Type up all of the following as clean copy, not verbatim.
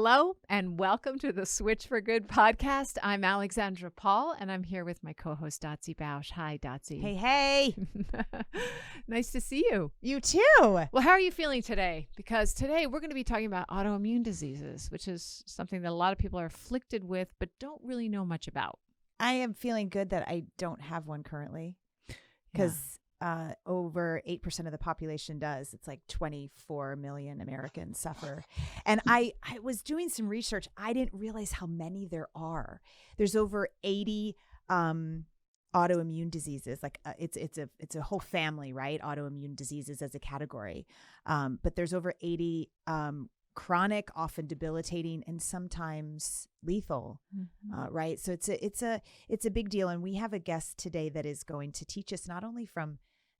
Hello and welcome to the Switch4Good podcast. I'm Alexandra Paul and I'm here with my co-host Dotsie Bausch. Hi, Dotsie. Hey, hey. Nice to see you. You too. Well, how are you feeling today? Because today we're going to be talking about autoimmune diseases, which is something that a lot of people are afflicted with but don't really know much about. I am feeling good that I don't have one currently because over 8% of the population does. It's like 24 million Americans suffer. And I was doing some research. I didn't realize how many there are. There's over 80 autoimmune diseases. Like it's a whole family, right? Autoimmune diseases as a category. But there's over 80 chronic, often debilitating, and sometimes lethal, right? So it's a big deal. And we have a guest today that is going to teach us not only from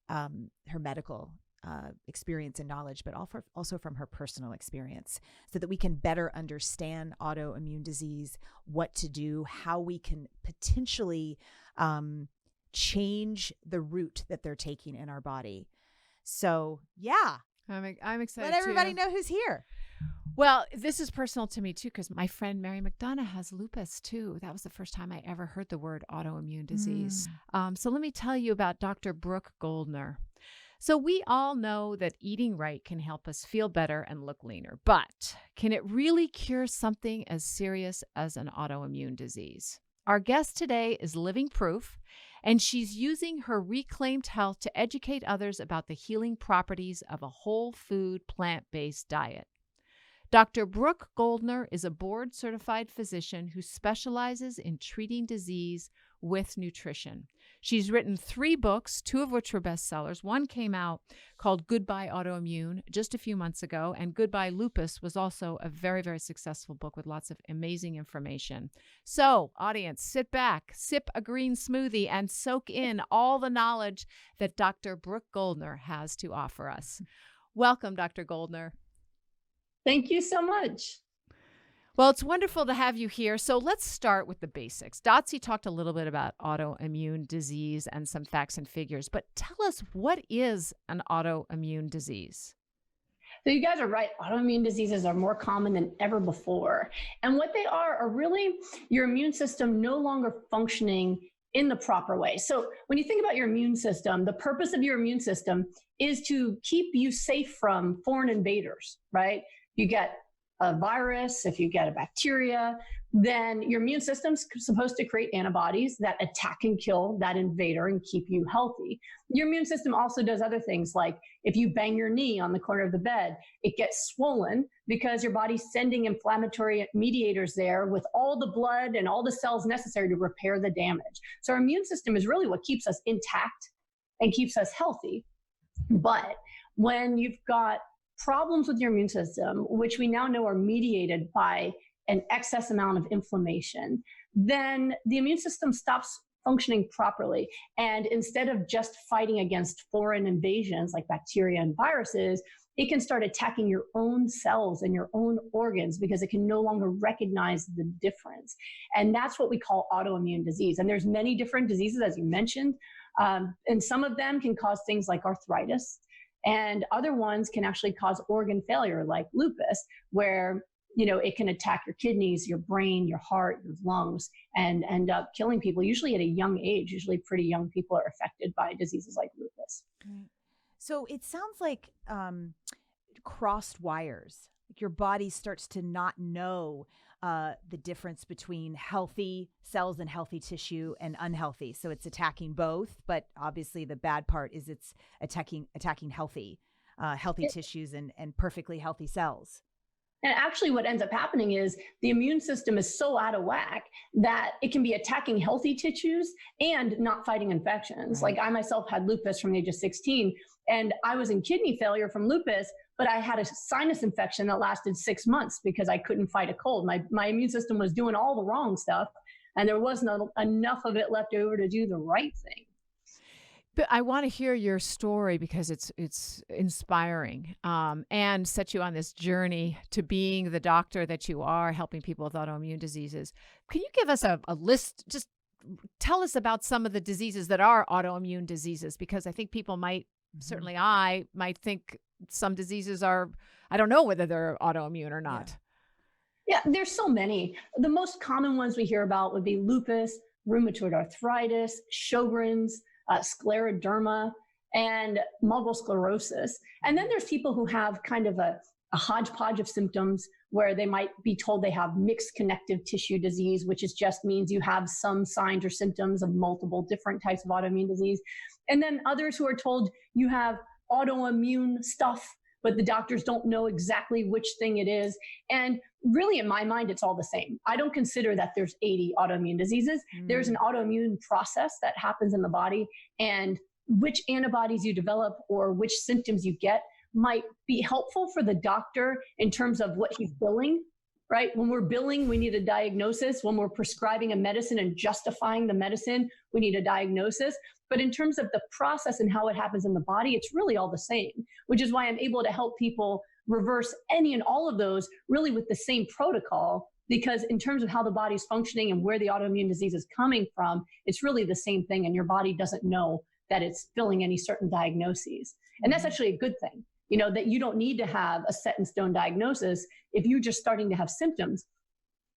her medical experience and knowledge, but also from her personal experience, so that we can better understand autoimmune disease, what to do, how we can potentially change the route that they're taking in our body. So yeah, I'm excited. Let everybody know who's here. Well, this is personal to me too, because my friend Mary McDonough has lupus too. That was the first time I ever heard the word autoimmune disease. So let me tell you about Dr. Brooke Goldner. So we all know that eating right can help us feel better and look leaner, but can it really cure something as serious as an autoimmune disease? Our guest today is living proof, and she's using her reclaimed health to educate others about the healing properties of a whole food, plant-based diet. Dr. Brooke Goldner is a board-certified physician who specializes in treating disease with nutrition. She's written 3 books, 2 of which were bestsellers. One came out called Goodbye Autoimmune just a few months ago, and Goodbye Lupus was also a very, very successful book with lots of amazing information. So, audience, sit back, sip a green smoothie, and soak in all the knowledge that Dr. Brooke Goldner has to offer us. Welcome, Dr. Goldner. Thank you so much. Well, it's wonderful to have you here. So let's start with the basics. Dotsie talked a little bit about autoimmune disease and some facts and figures, but tell us, what is an autoimmune disease? So you guys are right. Autoimmune diseases are more common than ever before. And what they are really your immune system no longer functioning in the proper way. So when you think about your immune system, the purpose of your immune system is to keep you safe from foreign invaders, right? You get a virus, if you get a bacteria, then your immune system's supposed to create antibodies that attack and kill that invader and keep you healthy. Your immune system also does other things, like if you bang your knee on the corner of the bed, it gets swollen because your body's sending inflammatory mediators there with all the blood and all the cells necessary to repair the damage. So our immune system is really what keeps us intact and keeps us healthy. But when you've got problems with your immune system, which we now know are mediated by an excess amount of inflammation, then the immune system stops functioning properly. And instead of just fighting against foreign invasions like bacteria and viruses, it can start attacking your own cells and your own organs because it can no longer recognize the difference. And that's what we call autoimmune disease. And there's many different diseases, as you mentioned, and some of them can cause things like arthritis. And other ones can actually cause organ failure, like lupus, where it can attack your kidneys, your brain, your heart, your lungs, and end up killing people, usually at a young age. Usually pretty young people are affected by diseases like lupus. Right. So it sounds like crossed wires. Like your body starts to not know the difference between healthy cells and healthy tissue and unhealthy. So it's attacking both, but obviously the bad part is it's attacking healthy tissues and perfectly healthy cells. And actually what ends up happening is the immune system is so out of whack that it can be attacking healthy tissues and not fighting infections. Right. Like I myself had lupus from the age of 16, and I was in kidney failure from lupus, but I had a sinus infection that lasted 6 months because I couldn't fight a cold. My immune system was doing all the wrong stuff, and there wasn't enough of it left over to do the right thing. But I want to hear your story because it's inspiring and set you on this journey to being the doctor that you are, helping people with autoimmune diseases. Can you give us a list? Just tell us about some of the diseases that are autoimmune diseases, because I think people might, certainly I might think some diseases are, I don't know whether they're autoimmune or not. Yeah, there's so many. The most common ones we hear about would be lupus, rheumatoid arthritis, Sjogren's, scleroderma, and multiple sclerosis. And then there's people who have kind of a hodgepodge of symptoms where they might be told they have mixed connective tissue disease, which is just means you have some signs or symptoms of multiple different types of autoimmune disease. And then others who are told you have autoimmune stuff, but the doctors don't know exactly which thing it is. And really, in my mind, it's all the same. I don't consider that there's 80 autoimmune diseases. There's an autoimmune process that happens in the body, and which antibodies you develop or which symptoms you get might be helpful for the doctor in terms of what he's billing, right? When we're billing, we need a diagnosis. When we're prescribing a medicine and justifying the medicine, we need a diagnosis. But in terms of the process and how it happens in the body, it's really all the same, which is why I'm able to help people reverse any and all of those really with the same protocol, because in terms of how the body's functioning and where the autoimmune disease is coming from, it's really the same thing, and your body doesn't know that it's filling any certain diagnoses. And that's actually a good thing, you know, that you don't need to have a set in stone diagnosis. If you're just starting to have symptoms,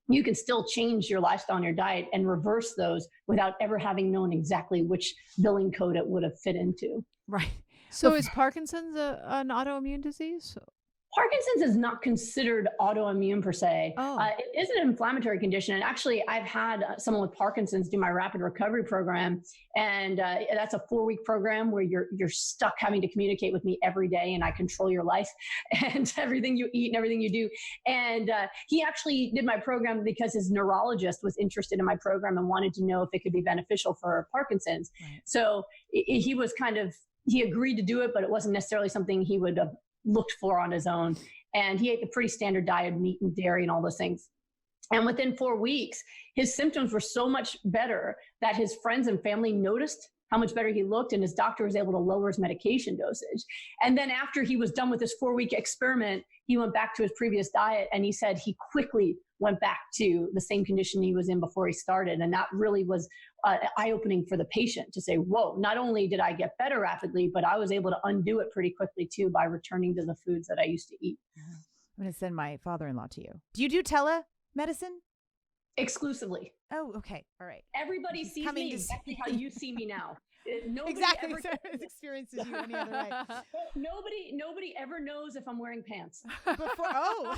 you can still change your lifestyle and your diet and reverse those without ever having known exactly which billing code it would have fit into. Right. So is Parkinson's an autoimmune disease? Parkinson's is not considered autoimmune per se. Oh. It is an inflammatory condition. And actually, I've had someone with Parkinson's do my rapid recovery program. And that's a 4-week program where you're stuck having to communicate with me every day, and I control your life and everything you eat and everything you do. And he actually did my program because his neurologist was interested in my program and wanted to know if it could be beneficial for Parkinson's. Right. So he was he agreed to do it, but it wasn't necessarily something he would have looked for on his own. And he ate the pretty standard diet, meat and dairy and all those things. And within 4 weeks, his symptoms were so much better that his friends and family noticed how much better he looked, and his doctor was able to lower his medication dosage. And then after he was done with this 4-week experiment, he went back to his previous diet, and he said he quickly went back to the same condition he was in before he started. And that really was eye-opening for the patient to say, whoa, not only did I get better rapidly, but I was able to undo it pretty quickly too by returning to the foods that I used to eat. I'm going to send my father-in-law to you. Do you do telemedicine? Exclusively. Oh, okay. All right. Everybody sees me exactly how you see me now. Nobody exactly. ever experiences you any other way. Nobody ever knows if I'm wearing pants. Alrighty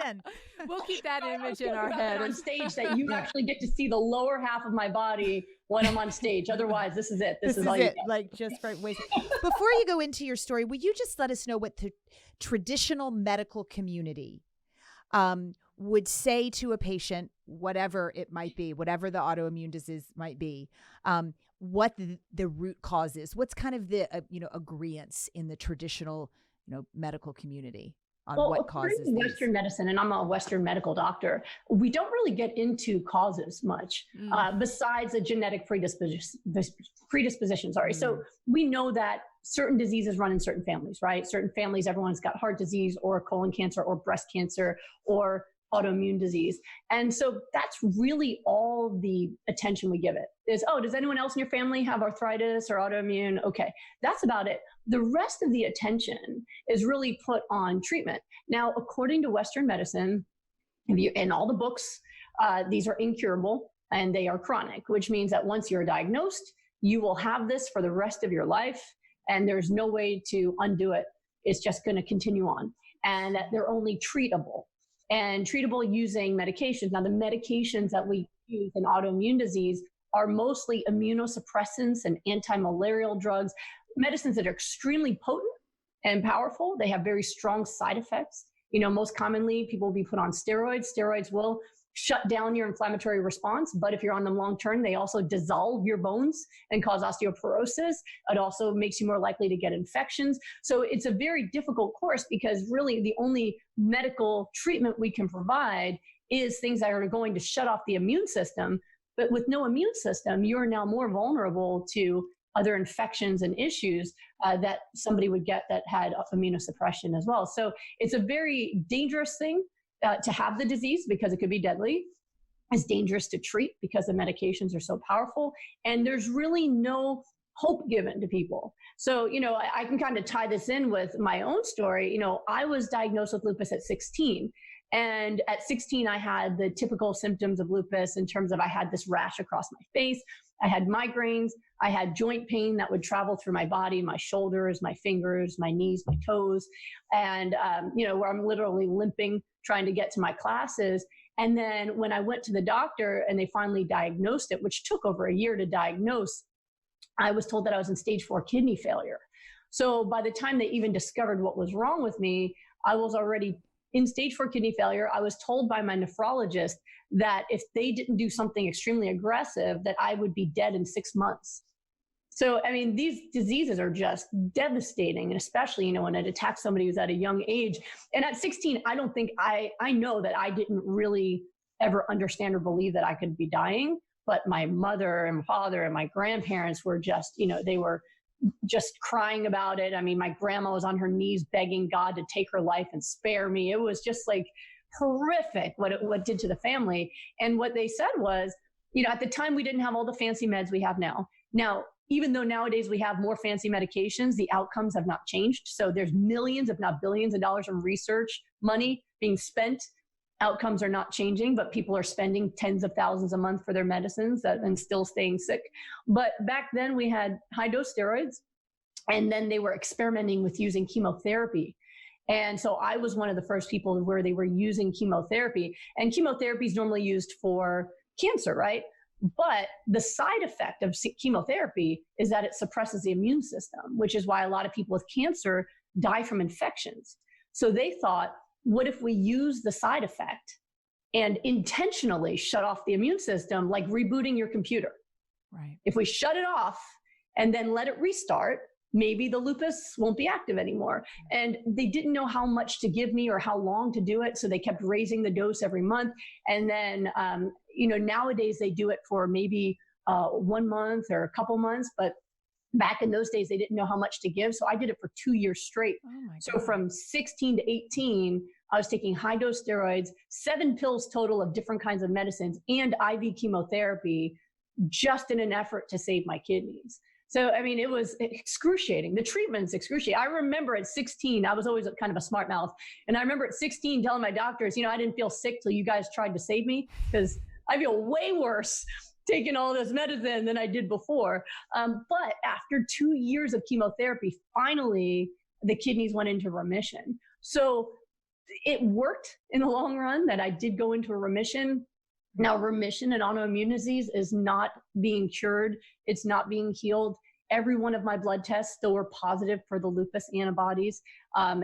then. We'll keep that image in our head. On stage, that you actually get to see the lower half of my body when I'm on stage. Otherwise, this is it. This is all you get. Like just for ways. Before you go into your story, will you just let us know what the traditional medical community would say to a patient, whatever it might be, whatever the autoimmune disease might be, what the root cause is? What's kind of the agreeance in the traditional medical community on what causes Western medicine, and I'm a Western medical doctor, we don't really get into causes much besides a genetic predisposition. So we know that certain diseases run in certain families, right? Certain families, everyone's got heart disease or colon cancer or breast cancer or autoimmune disease. And so that's really all the attention we give it is, oh, does anyone else in your family have arthritis or autoimmune? Okay, that's about it. The rest of the attention is really put on treatment. Now, according to Western medicine, in all the books, these are incurable and they are chronic, which means that once you're diagnosed, you will have this for the rest of your life, and there's no way to undo it. It's just going to continue on, and that they're only treatable. And treatable using medications. Now, the medications that we use in autoimmune disease are mostly immunosuppressants and anti-malarial drugs, medicines that are extremely potent and powerful. They have very strong side effects. Most commonly, people will be put on steroids. Steroids will shut down your inflammatory response, but if you're on them long term, they also dissolve your bones and cause osteoporosis. It also makes you more likely to get infections. So it's a very difficult course, because really the only medical treatment we can provide is things that are going to shut off the immune system. But with no immune system, you're now more vulnerable to other infections and issues that somebody would get that had immunosuppression as well. So it's a very dangerous thing to have the disease, because it could be deadly. It's dangerous to treat because the medications are so powerful, and there's really no hope given to people. So, I can kind of tie this in with my own story. I was diagnosed with lupus at 16, And at 16, I had the typical symptoms of lupus in terms of I had this rash across my face. I had migraines. I had joint pain that would travel through my body, my shoulders, my fingers, my knees, my toes. And, where I'm literally limping, trying to get to my classes. And then when I went to the doctor and they finally diagnosed it, which took over a year to diagnose, I was told that I was in stage 4 kidney failure. So by the time they even discovered what was wrong with me, I was already in stage 4 kidney failure. I was told by my nephrologist that if they didn't do something extremely aggressive, that I would be dead in 6 months. So, I mean, these diseases are just devastating, and especially, when it attacks somebody who's at a young age. And at 16, I don't think I know that I didn't really ever understand or believe that I could be dying. But my mother and father and my grandparents were just, they were just crying about it. I mean, my grandma was on her knees begging God to take her life and spare me. It was just like horrific what it did to the family. And what they said was, at the time we didn't have all the fancy meds we have now. Now, even though nowadays we have more fancy medications, the outcomes have not changed. So there's millions, if not billions of dollars of research money being spent. Outcomes are not changing, but people are spending tens of thousands a month for their medicines and still staying sick. But back then we had high dose steroids, and then they were experimenting with using chemotherapy. And so I was one of the first people where they were using chemotherapy, and chemotherapy is normally used for cancer, right? But the side effect of chemotherapy is that it suppresses the immune system, which is why a lot of people with cancer die from infections. So they thought, what if we use the side effect and intentionally shut off the immune system, like rebooting your computer? Right. If we shut it off and then let it restart, maybe the lupus won't be active anymore. And they didn't know how much to give me or how long to do it. So they kept raising the dose every month. And then, nowadays they do it for maybe 1 month or a couple months. But back in those days, they didn't know how much to give. So I did it for 2 years straight. Oh my so God. From 16 to 18, I was taking high dose steroids, 7 pills total of different kinds of medicines, and IV chemotherapy, just in an effort to save my kidneys. So, I mean, it was excruciating. The treatment's excruciating. I remember at 16, I was always kind of a smart mouth. And I remember at 16 telling my doctors, I didn't feel sick till you guys tried to save me, because I feel way worse taking all this medicine than I did before. But after 2 years of chemotherapy, finally, the kidneys went into remission. So it worked in the long run that I did go into a remission. Now, remission in autoimmune disease is not being cured. It's not being healed. Every one of my blood tests still were positive for the lupus antibodies.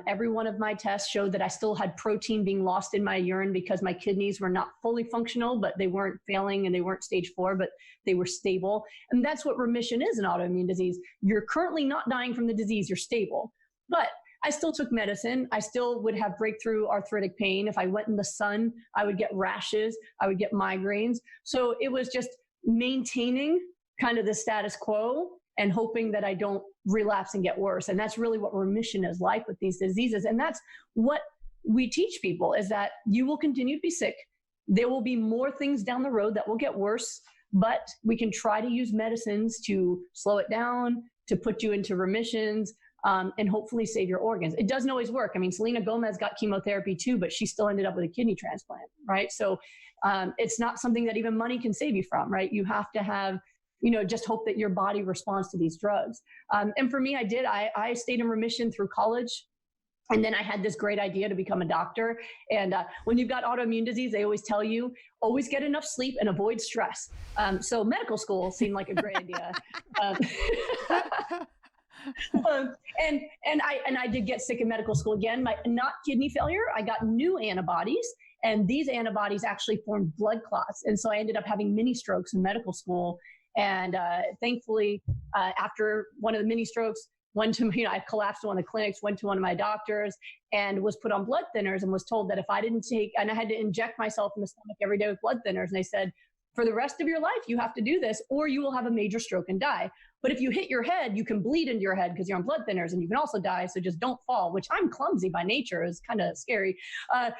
Every one of my tests showed that I still had protein being lost in my urine because my kidneys were not fully functional, but they weren't failing and they weren't stage 4, but they were stable. And that's what remission is in autoimmune disease. You're currently not dying from the disease, you're stable. But I still took medicine. I still would have breakthrough arthritic pain. If I went in the sun, I would get rashes. I would get migraines. So it was just maintaining kind of the status quo and hoping that I don't relapse and get worse. And that's really what remission is like with these diseases. And that's what we teach people, is that you will continue to be sick. There will be more things down the road that will get worse, but we can try to use medicines to slow it down, to put you into remissions, and hopefully save your organs. It doesn't always work. I mean, Selena Gomez got chemotherapy too, but she still ended up with a kidney transplant, right? So it's not something that even money can save you from, right? You have to have, just hope that your body responds to these drugs. And for me, I stayed in remission through college. And then I had this great idea to become a doctor. And when you've got autoimmune disease, they always tell you, always get enough sleep and avoid stress. So medical school seemed like a great idea. And I did get sick in medical school again, not kidney failure. I got new antibodies, and these antibodies actually formed blood clots. And so I ended up having mini strokes in medical school. And thankfully, after one of the mini strokes, I collapsed in one of the clinics, went to one of my doctors and was put on blood thinners and was told that if I didn't take, and I had to inject myself in the stomach every day with blood thinners. And they said, for the rest of your life, you have to do this or you will have a major stroke and die. But if you hit your head, you can bleed into your head because you're on blood thinners and you can also die. So just don't fall, which I'm clumsy by nature, is kind of scary. And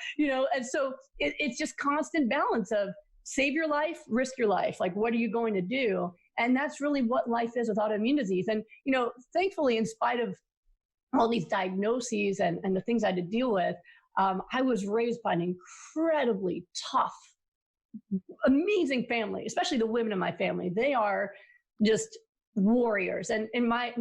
so it's just constant balance of save your life, risk your life. Like, what are you going to do? And that's really what life is with autoimmune disease. And, thankfully, in spite of all these diagnoses and the things I had to deal with, I was raised by an incredibly tough, amazing family, especially the women in my family. They are just warriors. And my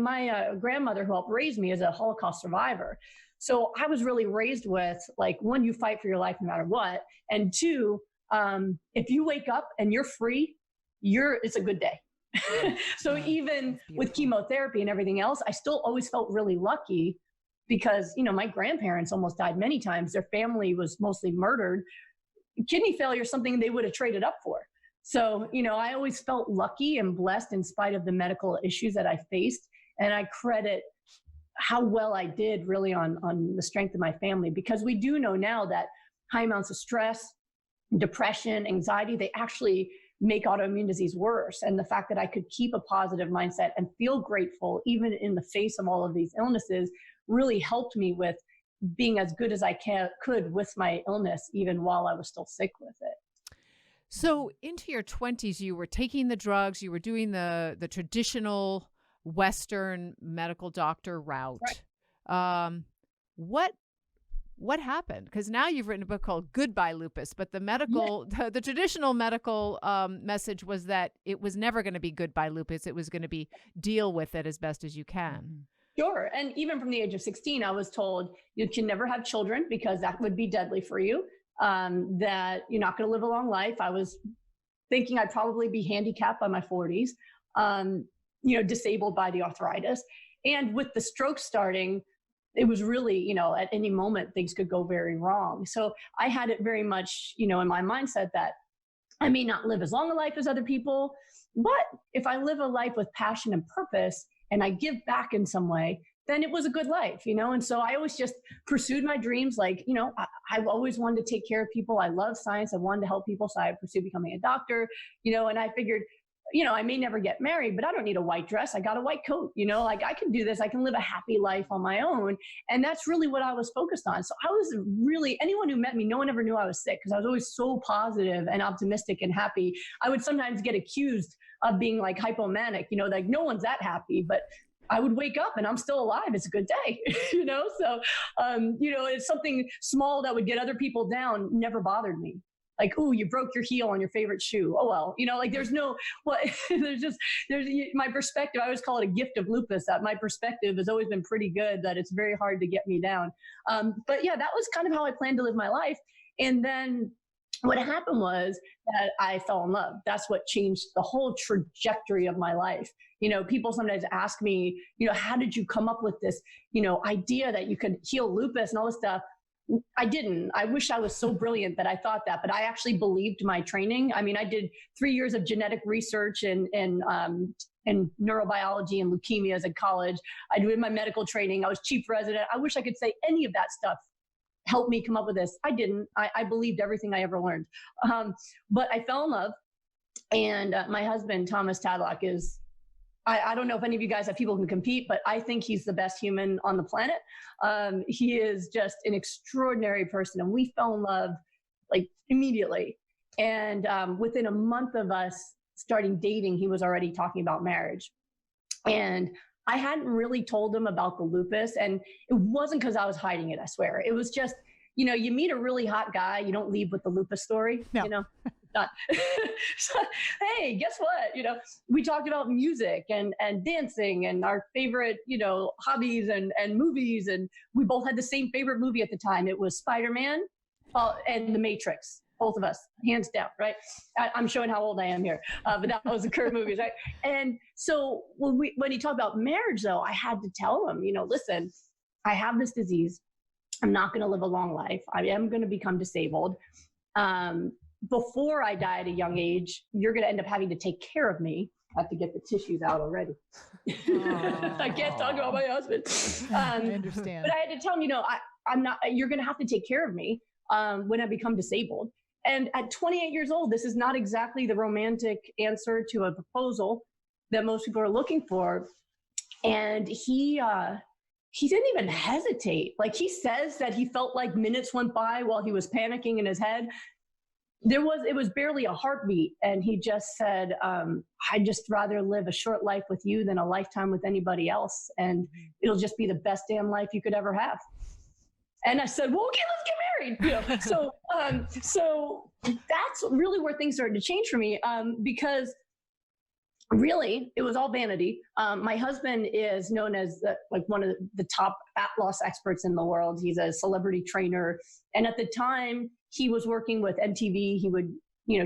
grandmother who helped raise me is a Holocaust survivor. So I was really raised with, like, one, you fight for your life no matter what. And two, if you wake up and you're free, it's a good day. So even with chemotherapy and everything else, I still always felt really lucky because, my grandparents almost died many times. Their family was mostly murdered. Kidney failure is something they would have traded up for. So, I always felt lucky and blessed in spite of the medical issues that I faced. And I credit how well I did really on the strength of my family, because we do know now that high amounts of stress, depression, anxiety, they actually make autoimmune disease worse. And the fact that I could keep a positive mindset and feel grateful, even in the face of all of these illnesses, really helped me with being as good as I could with my illness, even while I was still sick with it. So into your 20s, you were taking the drugs, you were doing the traditional Western medical doctor route. Right. What happened? Because now you've written a book called Goodbye Lupus, but the medical, the traditional medical message was that it was never going to be goodbye lupus. It was going to be deal with it as best as you can. Sure. And even from the age of 16, I was told you can never have children because that would be deadly for you, that you're not going to live a long life. I was thinking I'd probably be handicapped by my 40s, disabled by the arthritis. And with the stroke starting, it was really, at any moment, things could go very wrong. So I had it very much, in my mindset that I may not live as long a life as other people, but if I live a life with passion and purpose and I give back in some way, then it was a good life, And so I always just pursued my dreams. Like, I've always wanted to take care of people. I love science. I wanted to help people. So I pursued becoming a doctor, and I figured, I may never get married, but I don't need a white dress. I got a white coat, like I can do this. I can live a happy life on my own. And that's really what I was focused on. So I was really, anyone who met me, no one ever knew I was sick because I was always so positive and optimistic and happy. I would sometimes get accused of being like hypomanic, like no one's that happy, but I would wake up and I'm still alive. It's a good day, So, it's something small that would get other people down never bothered me. Like, oh, you broke your heel on your favorite shoe. Oh, well, there's my perspective. I always call it a gift of lupus, that my perspective has always been pretty good, that it's very hard to get me down. But yeah, that was kind of how I planned to live my life. And then what happened was that I fell in love. That's what changed the whole trajectory of my life. People sometimes ask me, how did you come up with this, idea that you could heal lupus and all this stuff? I didn't. I wish I was so brilliant that I thought that, but I actually believed my training. I mean, I did 3 years of genetic research in neurobiology and leukemias at college. I did my medical training. I was chief resident. I wish I could say any of that stuff helped me come up with this. I didn't. I believed everything I ever learned. But I fell in love. And my husband, Thomas Tadlock, is, I don't know if any of you guys have people who can compete, but I think he's the best human on the planet. He is just an extraordinary person. And we fell in love like immediately. And within a month of us starting dating, he was already talking about marriage. And I hadn't really told him about the lupus. And it wasn't because I was hiding it, I swear. It was just, you meet a really hot guy, you don't leave with the lupus story, Not. So, hey, guess what? We talked about music and dancing and our favorite, hobbies and movies. And we both had the same favorite movie at the time. It was Spider-Man and The Matrix. Both of us, hands down, right? I'm showing how old I am here, but that was the current movies, right? And so when he talked about marriage, though, I had to tell him, listen, I have this disease. I'm not going to live a long life. I am going to become disabled. Before I die at a young age, you're going to end up having to take care of me. I have to get the tissues out already. I can't talk about my husband. I understand. But I had to tell him, I'm not, you're going to have to take care of me when I become disabled. And at 28 years old, this is not exactly the romantic answer to a proposal that most people are looking for. And he didn't even hesitate. Like, he says that he felt like minutes went by while he was panicking in his head. It was barely a heartbeat. And he just said, I'd just rather live a short life with you than a lifetime with anybody else. And it'll just be the best damn life you could ever have. And I said, well, okay, let's get married, so that's really where things started to change for me, because really it was all vanity. My husband is known as one of the top fat loss experts in the world. He's a celebrity trainer. And at the time he was working with MTV, he would,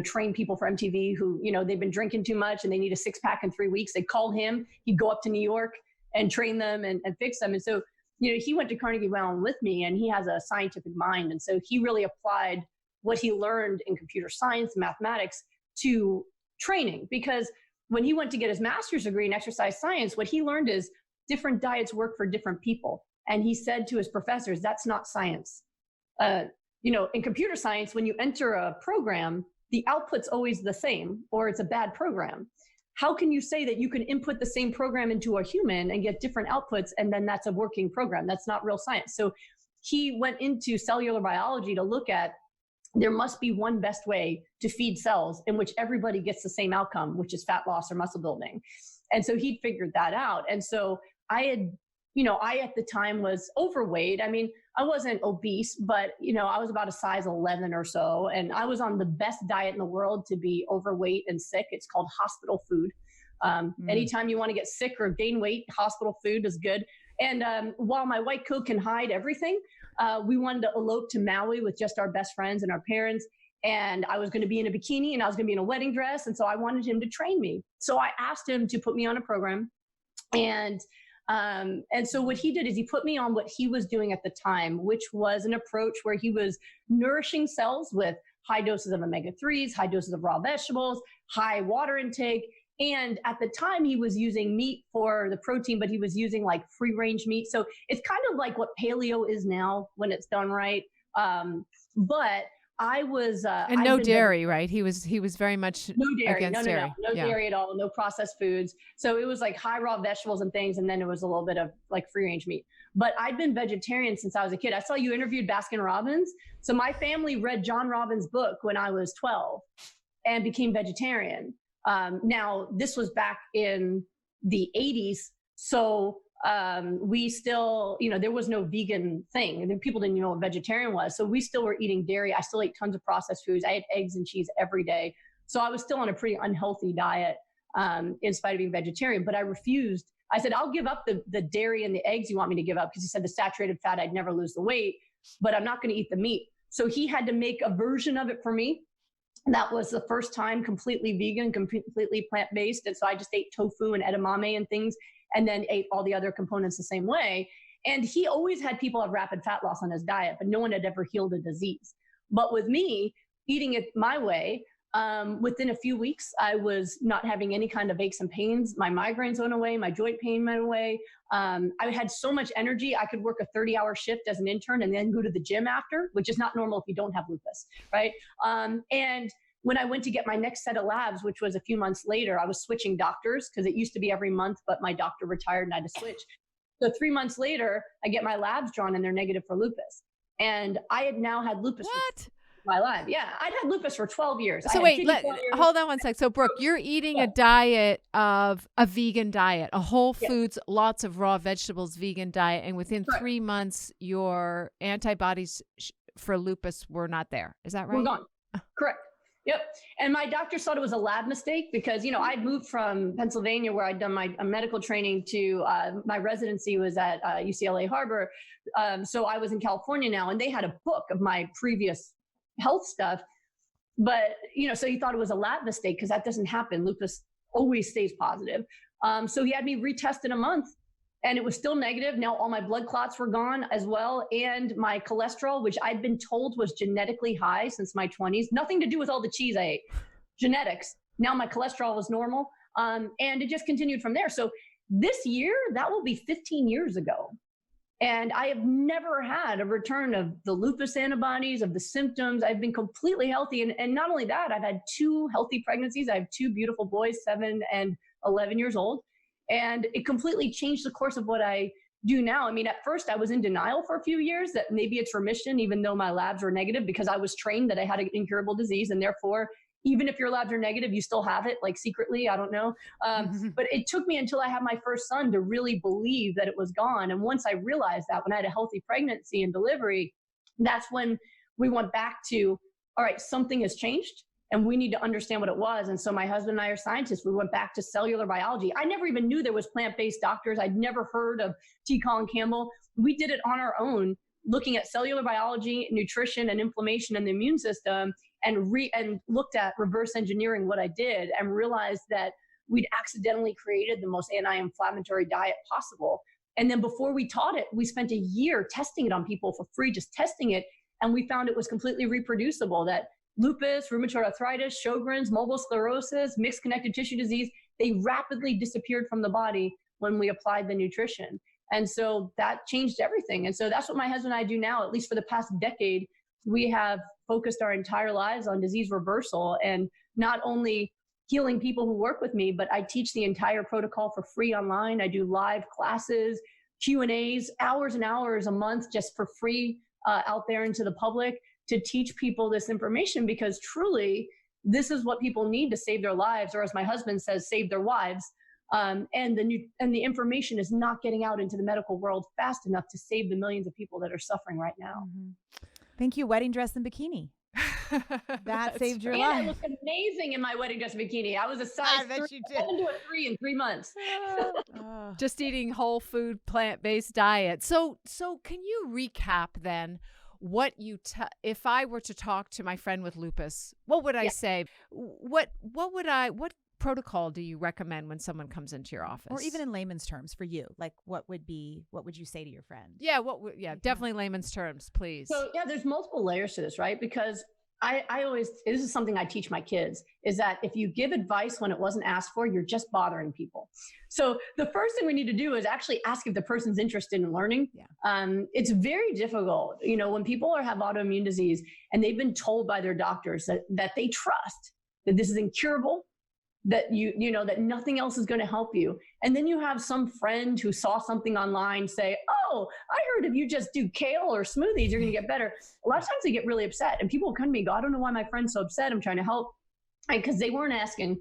train people for MTV who, they've been drinking too much and they need a 6-pack in 3 weeks. They'd call him, he'd go up to New York and train them and fix them. And so, he went to Carnegie Mellon with me, and he has a scientific mind. And so he really applied what he learned in computer science, mathematics to training, because when he went to get his master's degree in exercise science, what he learned is different diets work for different people. And he said to his professors, that's not science. In computer science, when you enter a program, the output's always the same, or it's a bad program. How can you say that you can input the same program into a human and get different outputs, and then that's a working program? That's not real science. So he went into cellular biology to look at, there must be one best way to feed cells in which everybody gets the same outcome, which is fat loss or muscle building. And so he'd figured that out. And so I at the time was overweight. I mean, I wasn't obese, but, I was about a size 11 or so. And I was on the best diet in the world to be overweight and sick. It's called hospital food. Anytime you want to get sick or gain weight, hospital food is good. And while my white coat can hide everything, we wanted to elope to Maui with just our best friends and our parents. And I was going to be in a bikini and I was going to be in a wedding dress. And so I wanted him to train me. So I asked him to put me on a program. And so what he did is he put me on what he was doing at the time, which was an approach where he was nourishing cells with high doses of omega-3s, high doses of raw vegetables, high water intake. And at the time he was using meat for the protein, but he was using like free range meat. So it's kind of like what paleo is now when it's done right. But I was, and no dairy, right? He was very much no dairy, against dairy. No dairy at all, no processed foods. So it was like high raw vegetables and things. And then it was a little bit of like free range meat, but I'd been vegetarian since I was a kid. I saw you interviewed Baskin Robbins. So my family read John Robbins' book when I was 12 and became vegetarian. Now this was back in the 80s. So we still, there was no vegan thing. And people didn't know what vegetarian was. So we still were eating dairy. I still ate tons of processed foods. I ate eggs and cheese every day. So I was still on a pretty unhealthy diet, in spite of being vegetarian, but I refused. I said, I'll give up the dairy and the eggs you want me to give up. Because he said the saturated fat, I'd never lose the weight, but I'm not going to eat the meat. So he had to make a version of it for me. That was the first time completely vegan, completely plant-based. And so I just ate tofu and edamame and things, and then ate all the other components the same way. And he always had people have rapid fat loss on his diet, but no one had ever healed a disease. But with me, eating it my way, within a few weeks, I was not having any kind of aches and pains. My migraines went away. My joint pain went away. I had so much energy. I could work a 30-hour shift as an intern and then go to the gym after, which is not normal if you don't have lupus, right? And when I went to get my next set of labs, which was a few months later, I was switching doctors because it used to be every month, but my doctor retired and I had to switch. So 3 months later, I get my labs drawn and they're negative for lupus. And I had now had lupus. What? My life. Yeah. I'd had lupus for 12 years. So wait, hold on one sec. So Brooke, you're eating a diet of a vegan diet, a whole foods, lots of raw vegetables, vegan diet. And within 3 months, your antibodies for lupus were not there. Is that right? We're gone. Correct. Yep. And my doctor thought it was a lab mistake because, I'd moved from Pennsylvania where I'd done my medical training to my residency was at UCLA Harbor. So I was in California now, and they had a book of my previous health stuff. But, so he thought it was a lab mistake because that doesn't happen. Lupus always stays positive. So he had me retest in a month and it was still negative. Now all my blood clots were gone as well. And my cholesterol, which I'd been told was genetically high since my 20s, nothing to do with all the cheese I ate, genetics. Now my cholesterol was normal. And it just continued from there. So this year, that will be 15 years ago. And I have never had a return of the lupus antibodies, of the symptoms. I've been completely healthy. And not only that, I've had 2 healthy pregnancies. I have 2 beautiful boys, 7 and 11 years old. And it completely changed the course of what I do now. I mean, at first I was in denial for a few years that maybe it's remission, even though my labs were negative, because I was trained that I had an incurable disease. And therefore, even if your labs are negative, you still have it, like secretly, I don't know. But it took me until I had my first son to really believe that it was gone. And once I realized that, when I had a healthy pregnancy and delivery, that's when we went back to, all right, something has changed and we need to understand what it was. And so my husband and I are scientists. We went back to cellular biology. I never even knew there was plant-based doctors. I'd never heard of T. Colin Campbell. We did it on our own, looking at cellular biology, nutrition, and inflammation in the immune system, and looked at reverse engineering what I did, and realized that we'd accidentally created the most anti-inflammatory diet possible. And then before we taught it, we spent a year testing it on people for free, just testing it. And we found it was completely reproducible, that lupus, rheumatoid arthritis, Sjogren's, multiple sclerosis, mixed connective tissue disease, they rapidly disappeared from the body when we applied the nutrition. And so that changed everything. And so that's what my husband and I do now, at least for the past decade. We have focused our entire lives on disease reversal, and not only healing people who work with me, but I teach the entire protocol for free online. I do live classes, Q&As, hours and hours a month just for free out there into the public to teach people this information, because truly this is what people need to save their lives, or as my husband says, save their wives. And the information is not getting out into the medical world fast enough to save the millions of people that are suffering right now. Mm-hmm. Thank you, wedding dress and bikini. That saved your life. I looked amazing in my wedding dress bikini. I was a size 3, you did. into a 3 in 3 months. Just eating whole food, plant-based diet. So can you recap then what you if I were to talk to my friend with lupus, what would I say? What protocol do you recommend when someone comes into your office? Or even in layman's terms for you, like what would you say to your friend? Yeah, definitely layman's terms, please. So there's multiple layers to this, right? Because I always, this is something I teach my kids, is that if you give advice when it wasn't asked for, you're just bothering people. So the first thing we need to do is actually ask if the person's interested in learning. Yeah. It's very difficult, when people have autoimmune disease and they've been told by their doctors that they trust that this is incurable, that that nothing else is going to help you. And then you have some friend who saw something online say, oh, I heard if you just do kale or smoothies, you're going to get better. A lot of times they get really upset, and people will come to me and go, I don't know why my friend's so upset. I'm trying to help, because they weren't asking.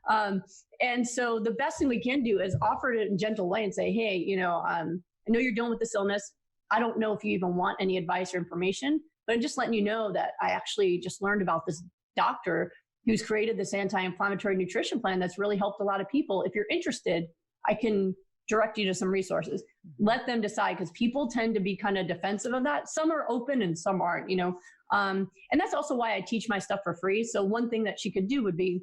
And so the best thing we can do is offer it in a gentle way and say, hey, I know you're dealing with this illness. I don't know if you even want any advice or information, but I'm just letting you know that I actually just learned about this doctor who's created this anti-inflammatory nutrition plan that's really helped a lot of people. If you're interested, I can direct you to some resources. Let them decide, because people tend to be kind of defensive of that. Some are open and some aren't, and that's also why I teach my stuff for free. So one thing that she could do would be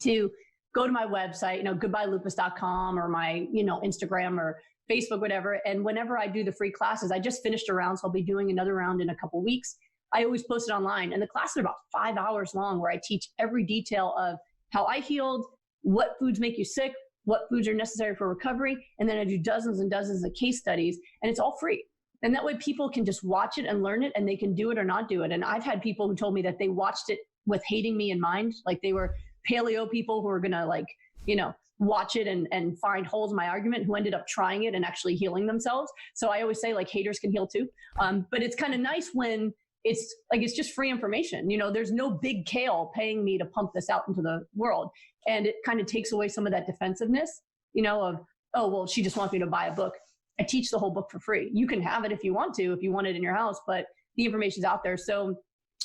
to go to my website, goodbyelupus.com, or my, Instagram or Facebook, whatever. And whenever I do the free classes, I just finished a round, so I'll be doing another round in a couple of weeks. I always post it online, and the classes are about 5 hours long, where I teach every detail of how I healed, what foods make you sick, what foods are necessary for recovery. And then I do dozens and dozens of case studies, and it's all free. And that way people can just watch it and learn it, and they can do it or not do it. And I've had people who told me that they watched it with hating me in mind. Like they were paleo people who were going to watch it and find holes in my argument, who ended up trying it and actually healing themselves. So I always say, haters can heal too. But it's kind of nice when it's just free information. There's no big kale paying me to pump this out into the world. And it kind of takes away some of that defensiveness, of, oh, well, she just wants me to buy a book. I teach the whole book for free. You can have it if you want it in your house, but the information's out there. So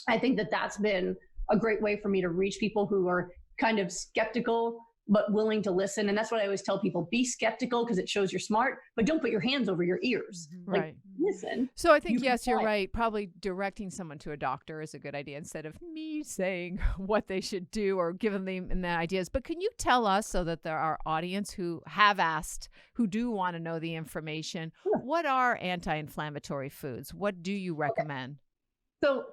I think that that's been a great way for me to reach people who are kind of skeptical, but willing to listen. And that's what I always tell people: be skeptical, because it shows you're smart, but don't put your hands over your ears. Right. Listen. So I think, yes, you're right. Probably directing someone to a doctor is a good idea, instead of me saying what they should do or giving them the ideas. But can you tell us, so that there are audience who have asked, who do want to know the information, what are anti-inflammatory foods? What do you recommend? So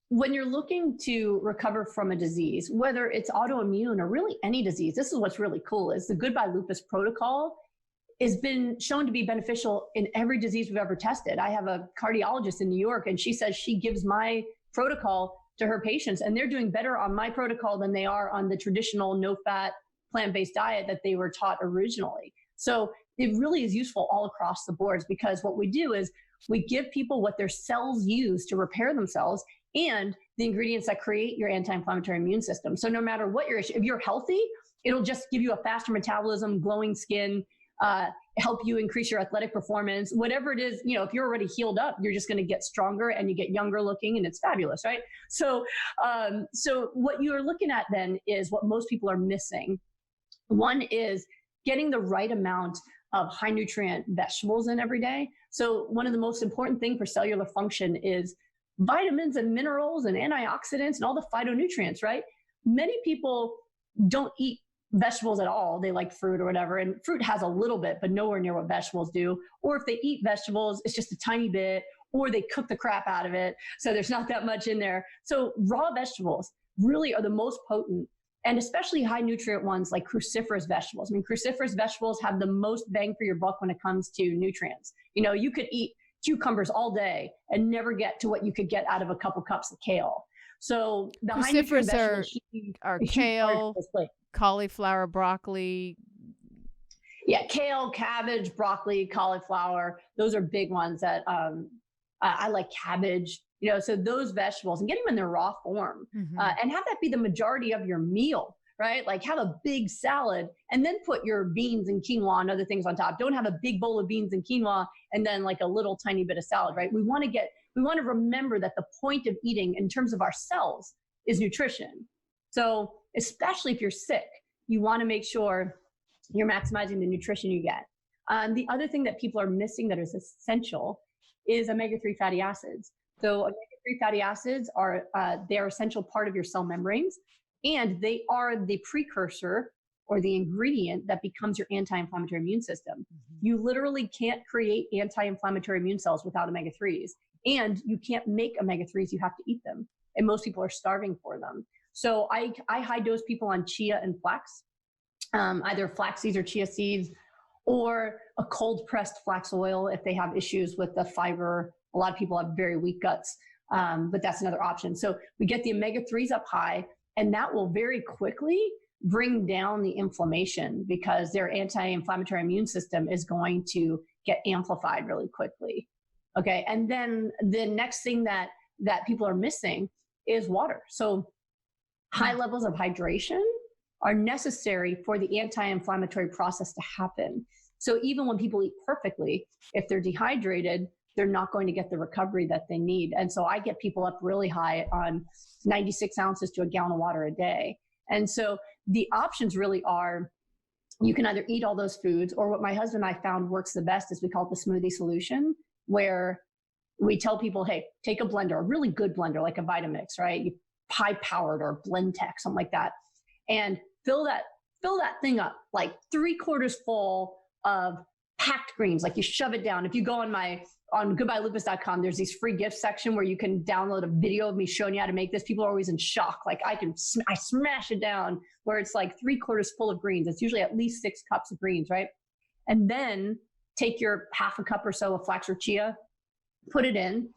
when you're looking to recover from a disease, whether it's autoimmune or really any disease, this is what's really cool, is the Goodbye Lupus protocol has been shown to be beneficial in every disease we've ever tested. I have a cardiologist in New York, and she says she gives my protocol to her patients, and they're doing better on my protocol than they are on the traditional no-fat plant-based diet that they were taught originally. So it really is useful all across the boards, because what we do is we give people what their cells use to repair themselves, and the ingredients that create your anti-inflammatory immune system. So no matter what your issue, if you're healthy, it'll just give you a faster metabolism, glowing skin, help you increase your athletic performance, whatever it is. If you're already healed up, you're just going to get stronger and you get younger looking, and it's fabulous, right? So what you're looking at then is what most people are missing. One is getting the right amount of high nutrient vegetables in every day. So one of the most important things for cellular function is vitamins and minerals and antioxidants and all the phytonutrients, right? Many people don't eat vegetables at all. They like fruit or whatever, and fruit has a little bit, but nowhere near what vegetables do. Or if they eat vegetables, it's just a tiny bit, or they cook the crap out of it, so there's not that much in there. So raw vegetables really are the most potent, and especially high nutrient ones like cruciferous vegetables. I mean, cruciferous vegetables have the most bang for your buck when it comes to nutrients. You could eat cucumbers all day and never get to what you could get out of a couple cups of kale. So the high nutrient vegetables are kale, cauliflower, broccoli. Yeah, kale, cabbage, broccoli, cauliflower. Those are big ones that I like. Cabbage, so those vegetables, and get them in their raw form, and have that be the majority of your meal, right? Like have a big salad and then put your beans and quinoa and other things on top. Don't have a big bowl of beans and quinoa and then like a little tiny bit of salad, right? We want to remember that the point of eating in terms of our cells is nutrition. So especially if you're sick, you want to make sure you're maximizing the nutrition you get. The other thing that people are missing that is essential is omega-3 fatty acids. So omega-3 fatty acids are they're essential part of your cell membranes, and they are the precursor or the ingredient that becomes your anti-inflammatory immune system. You literally can't create anti-inflammatory immune cells without omega-3s, and you can't make omega-3s, you have to eat them. And most people are starving for them. So I high dose people on chia and flax, either flax seeds or chia seeds, or a cold pressed flax oil if they have issues with the fiber. A lot of people have very weak guts, but that's another option. So we get the omega-3s up high, and that will very quickly bring down the inflammation because their anti-inflammatory immune system is going to get amplified really quickly. Okay. And then the next thing that people are missing is water. So high levels of hydration are necessary for the anti-inflammatory process to happen. So even when people eat perfectly, if they're dehydrated, they're not going to get the recovery that they need. And so I get people up really high on 96 ounces to a gallon of water a day. And so the options really are, you can either eat all those foods, or what my husband and I found works the best is we call it the Smoothie Solution, where we tell people, hey, take a blender, a really good blender, like a Vitamix, right? You high-powered or Blendtec, something like that, and fill that thing up like 3/4 full of packed greens. Like you shove it down. If you go on goodbyelupus.com, there's these free gift section where you can download a video of me showing you how to make this. People are always in shock. Like I smash it down where it's like 3/4 full of greens. It's usually at least 6 cups of greens, right? And then take your half a cup or so of flax or chia, put it in,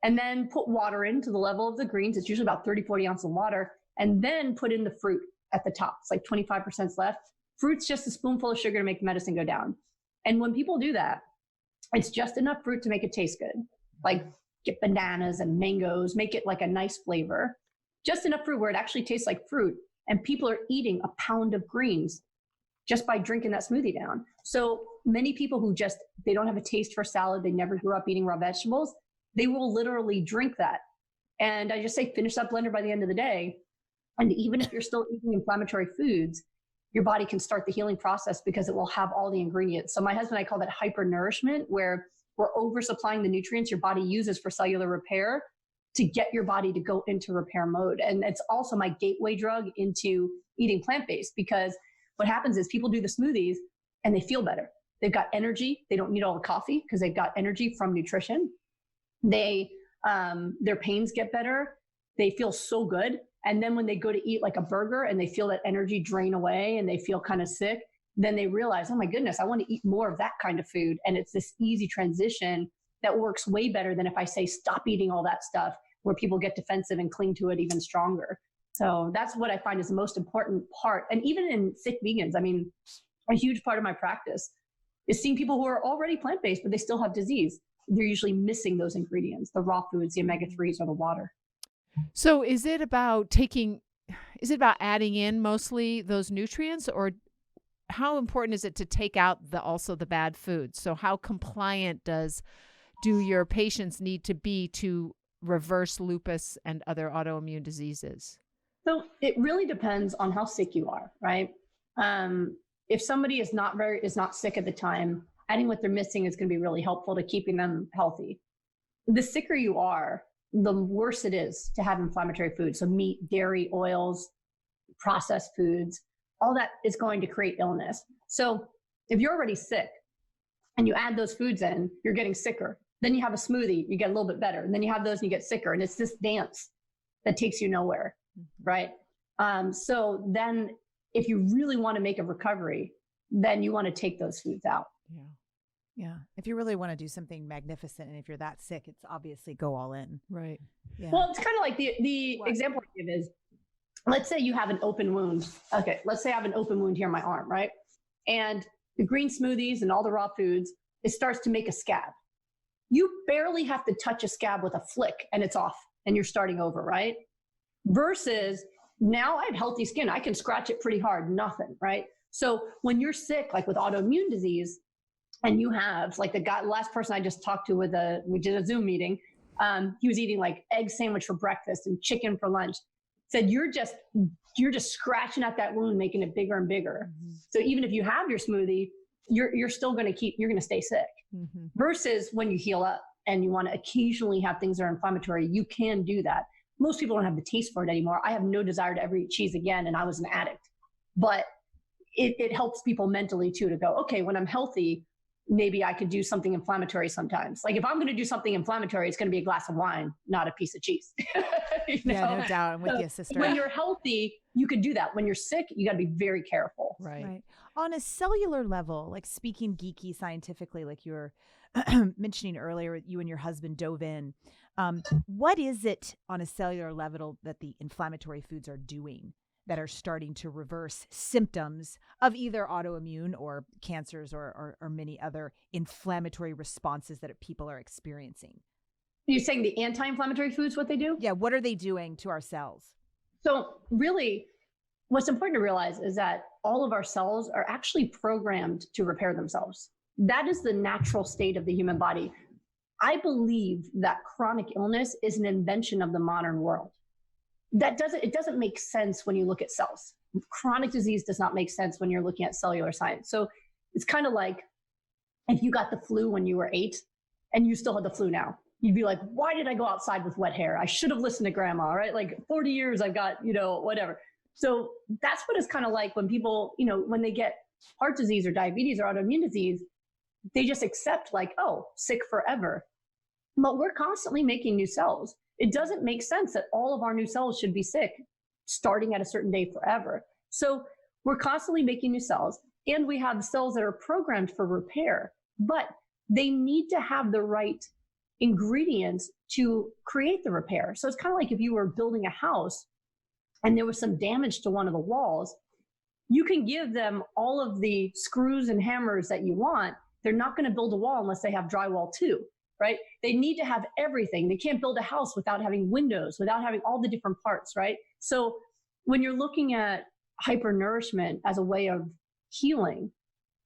and then put water in to the level of the greens. It's usually about 30-40 ounces of water. And then put in the fruit at the top. It's like 25% left. Fruit's just a spoonful of sugar to make the medicine go down. And when people do that, it's just enough fruit to make it taste good. Like get bananas and mangoes, make it like a nice flavor. Just enough fruit where it actually tastes like fruit. And people are eating a pound of greens just by drinking that smoothie down. So many people who they don't have a taste for salad, they never grew up eating raw vegetables, they will literally drink that. And I just say, finish that blender by the end of the day. And even if you're still eating inflammatory foods, your body can start the healing process because it will have all the ingredients. So my husband and I call that hyper nourishment, where we're oversupplying the nutrients your body uses for cellular repair to get your body to go into repair mode. And it's also my gateway drug into eating plant-based, because what happens is people do the smoothies and they feel better. They've got energy. They don't need all the coffee because they've got energy from nutrition. Their pains get better. They feel so good. And then when they go to eat like a burger and they feel that energy drain away and they feel kind of sick, then they realize, oh my goodness, I want to eat more of that kind of food. And it's this easy transition that works way better than if I say, stop eating all that stuff, where people get defensive and cling to it even stronger. So that's what I find is the most important part. And even in sick vegans, I mean, a huge part of my practice is seeing people who are already plant-based, but they still have disease. They're usually missing those ingredients, the raw foods, the omega-3s, or the water. So is it about adding in mostly those nutrients, or how important is it to take out also the bad foods? So how compliant do your patients need to be to reverse lupus and other autoimmune diseases? So it really depends on how sick you are, right? If somebody is not sick at the time, adding what they're missing is going to be really helpful to keeping them healthy. The sicker you are, the worse it is to have inflammatory foods. So meat, dairy, oils, processed foods, all that is going to create illness. So if you're already sick and you add those foods in, you're getting sicker. Then you have a smoothie, you get a little bit better. And then you have those and you get sicker. And it's this dance that takes you nowhere, right? So then if you really want to make a recovery, then you want to take those foods out. Yeah. Yeah. If you really want to do something magnificent, and if you're that sick, it's obviously go all in. Right. Yeah. Well, it's kind of like the example I give is, let's say you have an open wound. Okay. Let's say I have an open wound here in my arm, right? And the green smoothies and all the raw foods, it starts to make a scab. You barely have to touch a scab with a flick and it's off and you're starting over, right? Versus now I have healthy skin. I can scratch it pretty hard, nothing, right? So when you're sick, like with autoimmune disease, and you have like last person I just talked to we did a Zoom meeting. He was eating like egg sandwich for breakfast and chicken for lunch. Said, you're just scratching at that wound, making it bigger and bigger. Mm-hmm. So even if you have your smoothie, you're still going to stay sick. Mm-hmm. Versus when you heal up and you want to occasionally have things that are inflammatory, you can do that. Most people don't have the taste for it anymore. I have no desire to ever eat cheese again, and I was an addict. But it helps people mentally too to go, okay, when I'm healthy, maybe I could do something inflammatory sometimes. Like if I'm going to do something inflammatory, it's going to be a glass of wine, not a piece of cheese. Yeah, no doubt. I'm with you, sister. When you're healthy, you could do that. When you're sick, you got to be very careful. Right. On a cellular level, like speaking geeky scientifically, like you were mentioning earlier, you and your husband dove in. What is it on a cellular level that the inflammatory foods are doing that are starting to reverse symptoms of either autoimmune or cancers or many other inflammatory responses that people are experiencing? You're saying the anti-inflammatory foods, what they do? Yeah. What are they doing to our cells? So really, what's important to realize is that all of our cells are actually programmed to repair themselves. That is the natural state of the human body. I believe that chronic illness is an invention of the modern world. It doesn't make sense when you look at cells. Chronic disease does not make sense when you're looking at cellular science. So it's kind of like if you got the flu when you were 8 and you still had the flu now, you'd be like, why did I go outside with wet hair? I should have listened to grandma, right? Like 40 years I've got, whatever. So that's what it's kind of like when people, when they get heart disease or diabetes or autoimmune disease, they just accept like, oh, sick forever. But we're constantly making new cells. It doesn't make sense that all of our new cells should be sick starting at a certain day forever. So we're constantly making new cells, and we have cells that are programmed for repair, but they need to have the right ingredients to create the repair. So it's kind of like if you were building a house and there was some damage to one of the walls, you can give them all of the screws and hammers that you want. They're not going to build a wall unless they have drywall too. Right? They need to have everything. They can't build a house without having windows, without having all the different parts, right? So when you're looking at hypernourishment as a way of healing,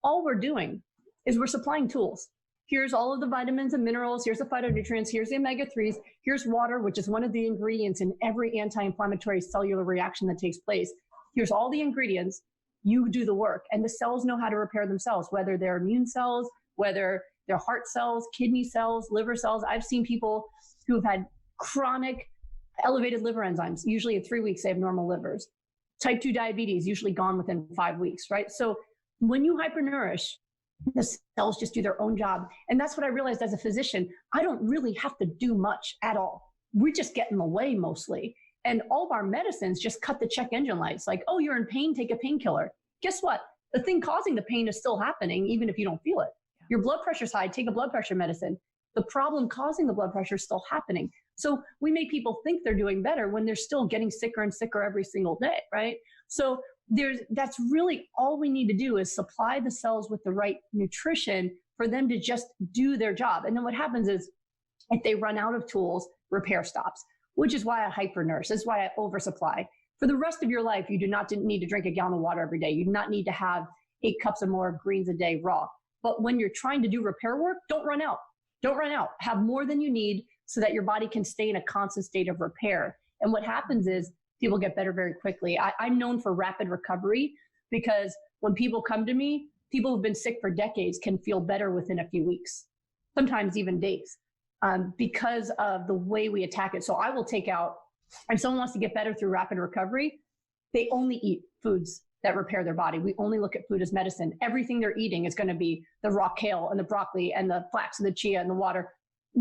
all we're doing is we're supplying tools. Here's all of the vitamins and minerals. Here's the phytonutrients. Here's the omega-3s. Here's water, which is one of the ingredients in every anti-inflammatory cellular reaction that takes place. Here's all the ingredients. You do the work, and the cells know how to repair themselves, whether they're immune cells, whether they're heart cells, kidney cells, liver cells. I've seen people who have had chronic elevated liver enzymes. Usually in 3 weeks, they have normal livers. Type 2 diabetes, usually gone within 5 weeks, right? So when you hypernourish, the cells just do their own job. And that's what I realized as a physician. I don't really have to do much at all. We just get in the way mostly. And all of our medicines just cut the check engine lights. Like, oh, you're in pain, take a painkiller. Guess what? The thing causing the pain is still happening, even if you don't feel it. Your blood pressure's high, take a blood pressure medicine. The problem causing the blood pressure is still happening. So we make people think they're doing better when they're still getting sicker and sicker every single day, right? So that's really all we need to do is supply the cells with the right nutrition for them to just do their job. And then what happens is if they run out of tools, repair stops, which is why I hypernurse. That's why I oversupply. For the rest of your life, you do not need to drink a gallon of water every day. You do not need to have 8 cups or more of greens a day raw. But when you're trying to do repair work, don't run out. Don't run out. Have more than you need so that your body can stay in a constant state of repair. And what happens is people get better very quickly. I'm known for rapid recovery because when people come to me, people who've been sick for decades can feel better within a few weeks, sometimes even days, because of the way we attack it. So I will take out, if someone wants to get better through rapid recovery, they only eat foods that repair their body. We only look at food as medicine. Everything they're eating is going to be the raw kale and the broccoli and the flax and the chia and the water.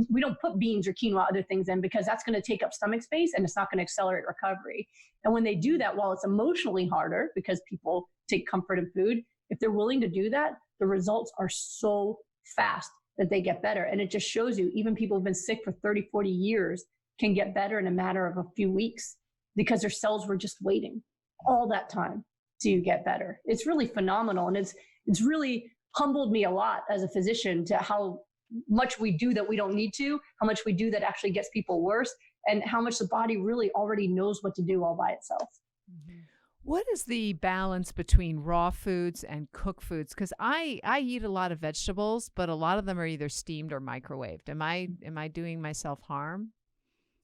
We don't put beans or quinoa, other things in, because that's going to take up stomach space and it's not going to accelerate recovery. And when they do that, while it's emotionally harder because people take comfort in food, if they're willing to do that, the results are so fast that they get better. And it just shows you, even people who've been sick for 30, 40 years can get better in a matter of a few weeks because their cells were just waiting all that time to get better. It's really phenomenal. And it's really humbled me a lot as a physician to how much we do that we don't need to, how much we do that actually gets people worse, and how much the body really already knows what to do all by itself. Mm-hmm. What is the balance between raw foods and cooked foods? Because I eat a lot of vegetables, but a lot of them are either steamed or microwaved. Am I doing myself harm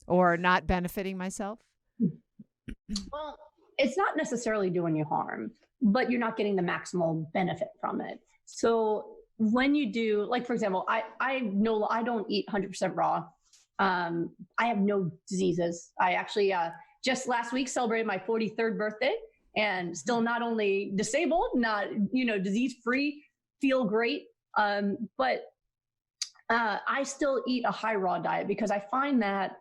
or not benefiting myself? Well, it's not necessarily doing you harm, but you're not getting the maximal benefit from it. So when you do, like, for example, I know I don't eat 100% raw. I have no diseases. I actually just last week celebrated my 43rd birthday and still not only disabled, not, disease-free, feel great. But I still eat a high raw diet because I find that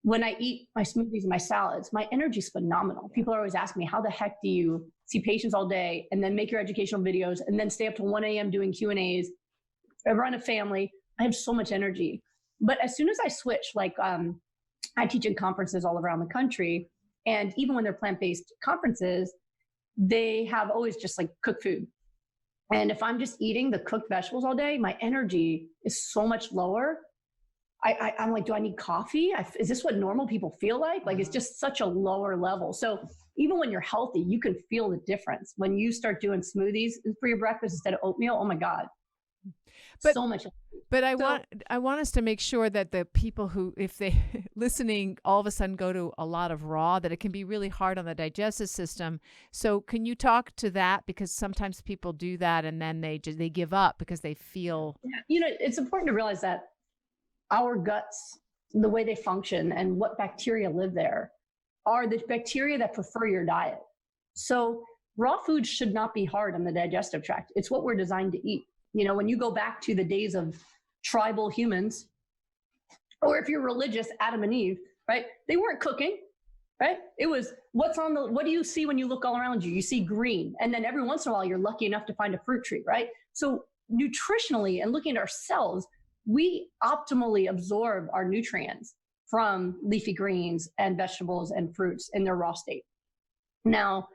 when I eat my smoothies and my salads, my energy is phenomenal. People are always asking me, how the heck do you see patients all day and then make your educational videos and then stay up till 1 a.m. doing Q&As, run a family? I have so much energy. But as soon as I switch, like I teach in conferences all around the country, and even when they're plant-based conferences, they have always just like cooked food. And if I'm just eating the cooked vegetables all day, my energy is so much lower. I'm like, do I need coffee? Is this what normal people feel like? Like, it's just such a lower level. So even when you're healthy, you can feel the difference. When you start doing smoothies for your breakfast instead of oatmeal, oh my God. But, so much. But I want us to make sure that the people who, if they listening, all of a sudden go to a lot of raw, that it can be really hard on the digestive system. So can you talk to that? Because sometimes people do that and then they give up because they feel. It's important to realize that our guts, the way they function and what bacteria live there, are the bacteria that prefer your diet. So raw foods should not be hard on the digestive tract. It's what we're designed to eat. When you go back to the days of tribal humans, or if you're religious, Adam and Eve, right? They weren't cooking, right? It was what do you see when you look all around you? You see green. And then every once in a while, you're lucky enough to find a fruit tree, right? So nutritionally and looking at ourselves, we optimally absorb our nutrients from leafy greens and vegetables and fruits in their raw state. Now,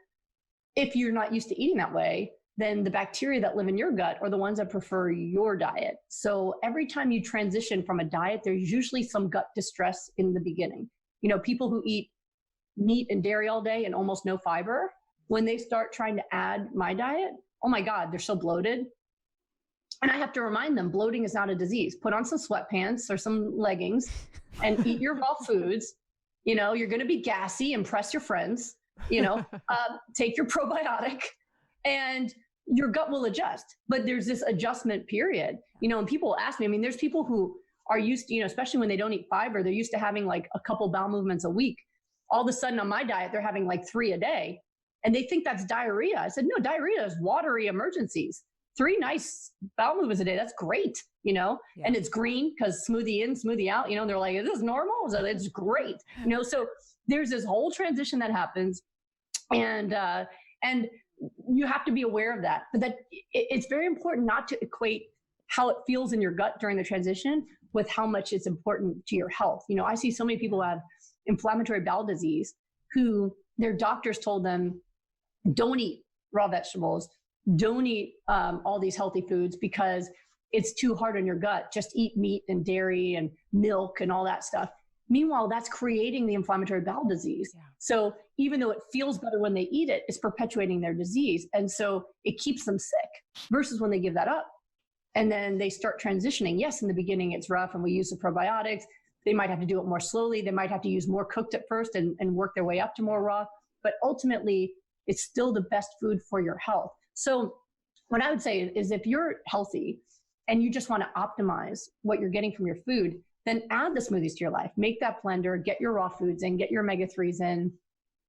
if you're not used to eating that way, then the bacteria that live in your gut are the ones that prefer your diet. So every time you transition from a diet, there's usually some gut distress in the beginning. People who eat meat and dairy all day and almost no fiber, when they start trying to add my diet, oh my God, they're so bloated. And I have to remind them, bloating is not a disease. Put on some sweatpants or some leggings and eat your raw foods. You're going to be gassy, impress your friends, take your probiotic and your gut will adjust. But there's this adjustment period, and people ask me, there's people who are used to, especially when they don't eat fiber, they're used to having like a couple bowel movements a week. All of a sudden on my diet, they're having like 3 a day and they think that's diarrhea. I said, no, diarrhea is watery emergencies. 3 nice bowel movements a day. That's great, and it's green because smoothie in, smoothie out, they're like, is this normal? So it's great. So there's this whole transition that happens and you have to be aware of that, but that it's very important not to equate how it feels in your gut during the transition with how much it's important to your health. I see so many people who have inflammatory bowel disease who their doctors told them, don't eat raw vegetables, don't eat all these healthy foods because it's too hard on your gut. Just eat meat and dairy and milk and all that stuff. Meanwhile, that's creating the inflammatory bowel disease. Yeah. So even though it feels better when they eat it, it's perpetuating their disease. And so it keeps them sick versus when they give that up. And then they start transitioning. Yes, in the beginning, it's rough and we use the probiotics. They might have to do it more slowly. They might have to use more cooked at first and work their way up to more raw. But ultimately, it's still the best food for your health. So what I would say is if you're healthy and you just want to optimize what you're getting from your food, then add the smoothies to your life. Make that Plndr, get your raw foods in, get your omega-3s in,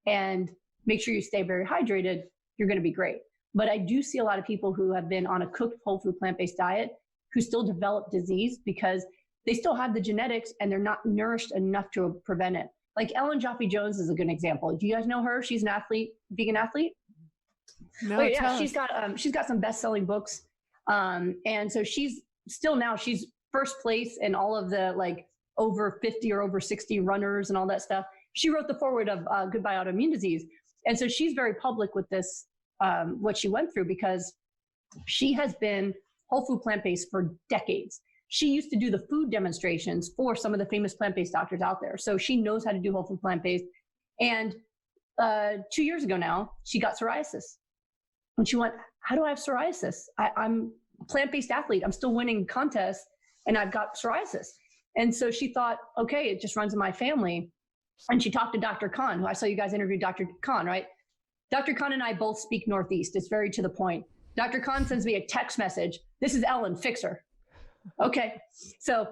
and make sure you stay very hydrated. You're going to be great. But I do see a lot of people who have been on a cooked whole food plant-based diet who still develop disease because they still have the genetics and they're not nourished enough to prevent it. Like Ellen Jaffe-Jones is a good example. Do you guys know her? She's an athlete, vegan athlete. No, yeah, she's got some best-selling books. And so she's first place in all of the like over 50 or over 60 runners and all that stuff. She wrote the foreword of Goodbye Autoimmune Disease. And so she's very public with this, what she went through, because she has been whole food plant-based for decades. She used to do the food demonstrations for some of the famous plant-based doctors out there. So she knows how to do whole food plant-based. And 2 years ago now, she got psoriasis. And she went, how do I have psoriasis? I'm a plant-based athlete. I'm still winning contests and I've got psoriasis. And so she thought, okay, it just runs in my family. And she talked to Dr. Khan, who I saw you guys interview Dr. Khan, right? Dr. Khan and I both speak Northeast. It's very to the point. Dr. Khan sends me a text message. This is Ellen, fix her. Okay. So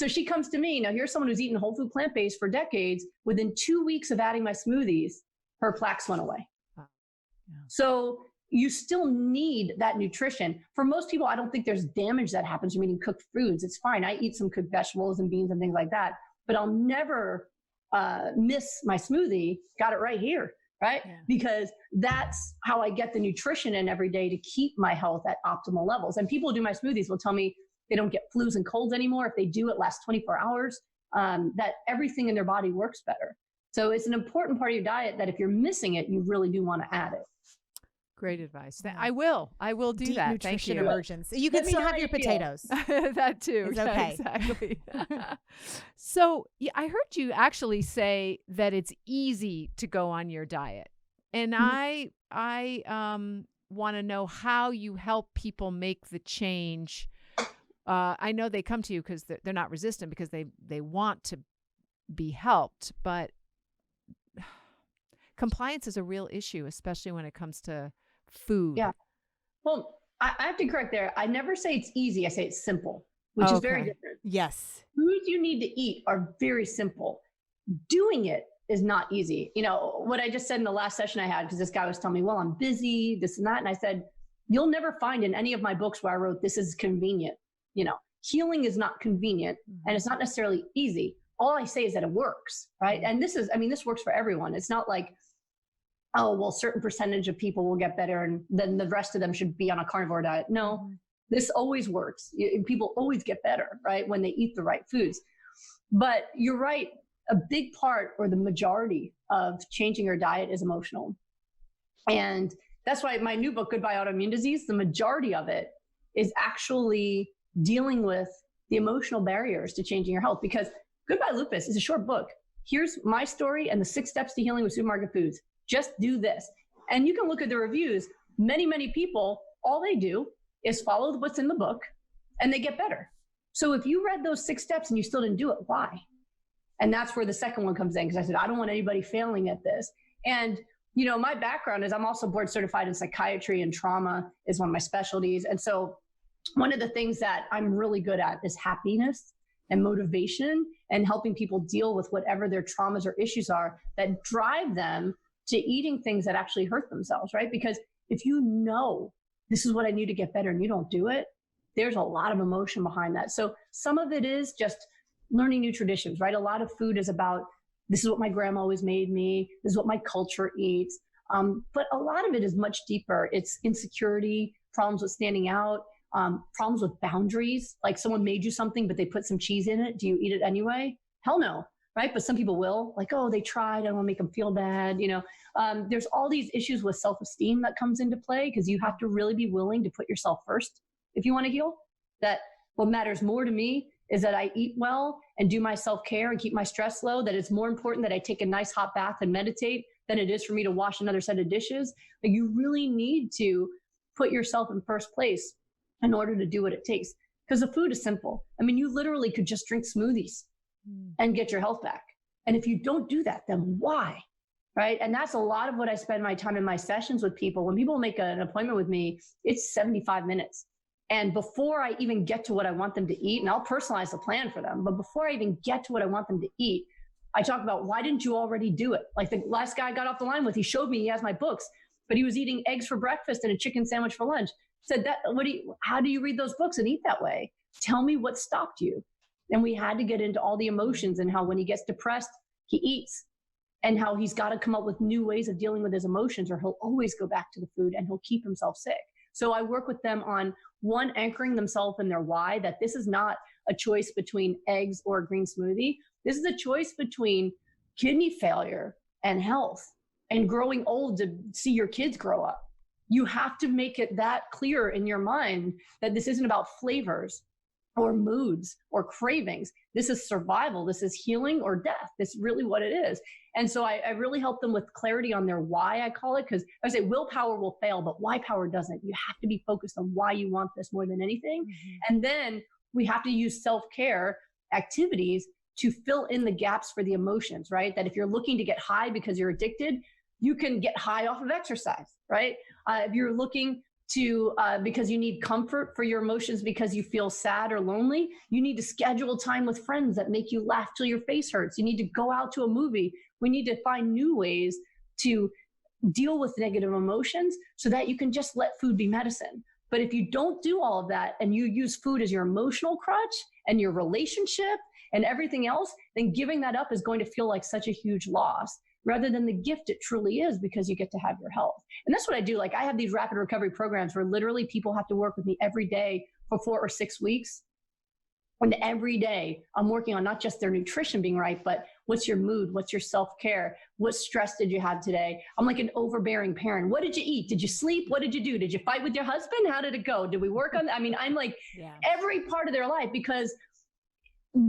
she comes to me. Now here's someone who's eaten whole food plant-based for decades. Within 2 weeks of adding my smoothies, her plaques went away. Wow. Yeah. So you still need that nutrition. For most people, I don't think there's damage that happens from eating cooked foods. It's fine. I eat some cooked vegetables and beans and things like that, but I'll never miss my smoothie. Got it right here, right? Yeah. Because that's how I get the nutrition in every day to keep my health at optimal levels. And people who do my smoothies will tell me they don't get flus and colds anymore. If they do, it lasts 24 hours, that everything in their body works better. So it's an important part of your diet that if you're missing it, you really do want to add it. Great advice. I will do Deep that. Nutrition Thank you. Emergence. You can still have your potatoes. That too. It's okay. Exactly. So I heard you actually say that it's easy to go on your diet. And I want to know how you help people make the change. I know they come to you because they're not resistant, because they want to be helped, but compliance is a real issue, especially when it comes to food. Yeah. Well, I have to correct there. I never say it's easy. I say it's simple, which is very different. Yes. Foods you need to eat are very simple. Doing it is not easy. You know, what I just said in the last session I had, because this guy was telling me, well, I'm busy, this and that. And I said, you'll never find in any of my books where I wrote, this is convenient. You know, healing is not convenient and it's not necessarily easy. All I say is that it works, right? And this works for everyone. It's not like, oh, well, certain percentage of people will get better and then the rest of them should be on a carnivore diet. No, this always works. People always get better, right? When they eat the right foods. But you're right. A big part, or the majority of changing your diet, is emotional. And that's why my new book, Goodbye Autoimmune Disease, the majority of it is actually dealing with the emotional barriers to changing your health. Because Goodbye Lupus is a short book. Here's my story and the 6 steps to healing with supermarket foods. Just do this. And you can look at the reviews. Many, many people, all they do is follow what's in the book and they get better. So if you read those 6 steps and you still didn't do it, why? And that's where the second one comes in, because I said, I don't want anybody failing at this. And, you know, my background is I'm also board certified in psychiatry, and trauma is one of my specialties. And so one of the things that I'm really good at is happiness and motivation and helping people deal with whatever their traumas or issues are that drive them to eating things that actually hurt themselves, right? Because if you know this is what I need to get better and you don't do it, there's a lot of emotion behind that. So some of it is just learning new traditions, right? A lot of food is about, this is what my grandma always made me, this is what my culture eats. But a lot of it is much deeper. It's insecurity, problems with standing out, problems with boundaries. Like someone made you something, but they put some cheese in it. Do you eat it anyway? Hell no. Right? But some people will, like, oh, they tried, I don't want to make them feel bad. You know, there's all these issues with self-esteem that comes into play, because you have to really be willing to put yourself first if you want to heal. That what matters more to me is that I eat well and do my self-care and keep my stress low, that it's more important that I take a nice hot bath and meditate than it is for me to wash another set of dishes. Like, you really need to put yourself in first place in order to do what it takes. Because the food is simple. I mean, you literally could just drink smoothies and get your health back. And if you don't do that, then why? Right? And that's a lot of what I spend my time in my sessions with people. When people make an appointment with me, it's 75 minutes. And before I even get to what I want them to eat, and I'll personalize the plan for them, but before I even get to what I want them to eat, I talk about, why didn't you already do it? Like the last guy I got off the line with, he showed me, he has my books, but he was eating eggs for breakfast and a chicken sandwich for lunch. Said, how do you read those books and eat that way? Tell me what stopped you. And we had to get into all the emotions and how when he gets depressed, he eats, and how he's got to come up with new ways of dealing with his emotions, or he'll always go back to the food and he'll keep himself sick. So I work with them on, one, anchoring themselves in their why, that this is not a choice between eggs or a green smoothie. This is a choice between kidney failure and health and growing old to see your kids grow up. You have to make it that clear in your mind that this isn't about flavors or moods or cravings. This is survival. This is healing or death. This is really what it is. And so I really help them with clarity on their why, I call it, because I say willpower will fail, but Whypower doesn't. You have to be focused on why you want this more than anything. And then we have to use self-care activities to fill in the gaps for the emotions, right? That if you're looking to get high because you're addicted, you can get high off of exercise, right? If you're looking to, because you need comfort for your emotions because you feel sad or lonely, you need to schedule time with friends that make you laugh till your face hurts. You need to go out to a movie. We need to find new ways to deal with negative emotions so that you can just let food be medicine. But if you don't do all of that and you use food as your emotional crutch and your relationship and everything else, then giving that up is going to feel like such a huge loss, rather than the gift it truly is, because you get to have your health. And that's what I do. Like, I have these rapid recovery programs where literally people have to work with me every day for 4 or 6 weeks. And every day I'm working on not just their nutrition being right, but what's your mood? What's your self-care? What stress did you have today? I'm like an overbearing parent. What did you eat? Did you sleep? What did you do? Did you fight with your husband? How did it go? Did we work on that? I mean, I'm like every part of their life, because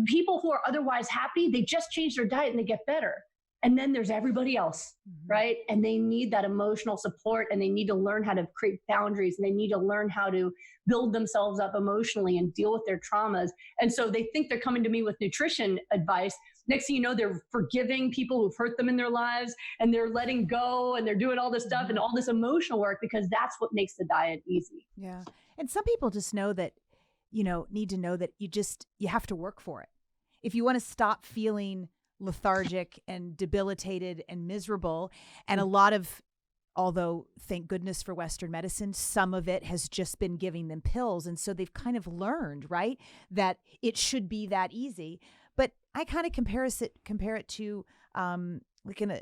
people who are otherwise happy, they just change their diet and they get better. And then there's everybody else, right? And they need that emotional support, and they need to learn how to create boundaries, and they need to learn how to build themselves up emotionally and deal with their traumas. And so they think they're coming to me with nutrition advice. Next thing you know, they're forgiving people who've hurt them in their lives, and they're letting go, and they're doing all this stuff and all this emotional work, because that's what makes the diet easy. Yeah. And some people just know that, need to know that you have to work for it. If you want to stop feeling lethargic and debilitated and miserable, and a lot of, although thank goodness for Western medicine, some of it has just been giving them pills. And so they've kind of learned, right, that it should be that easy. But I kind of compare it to like an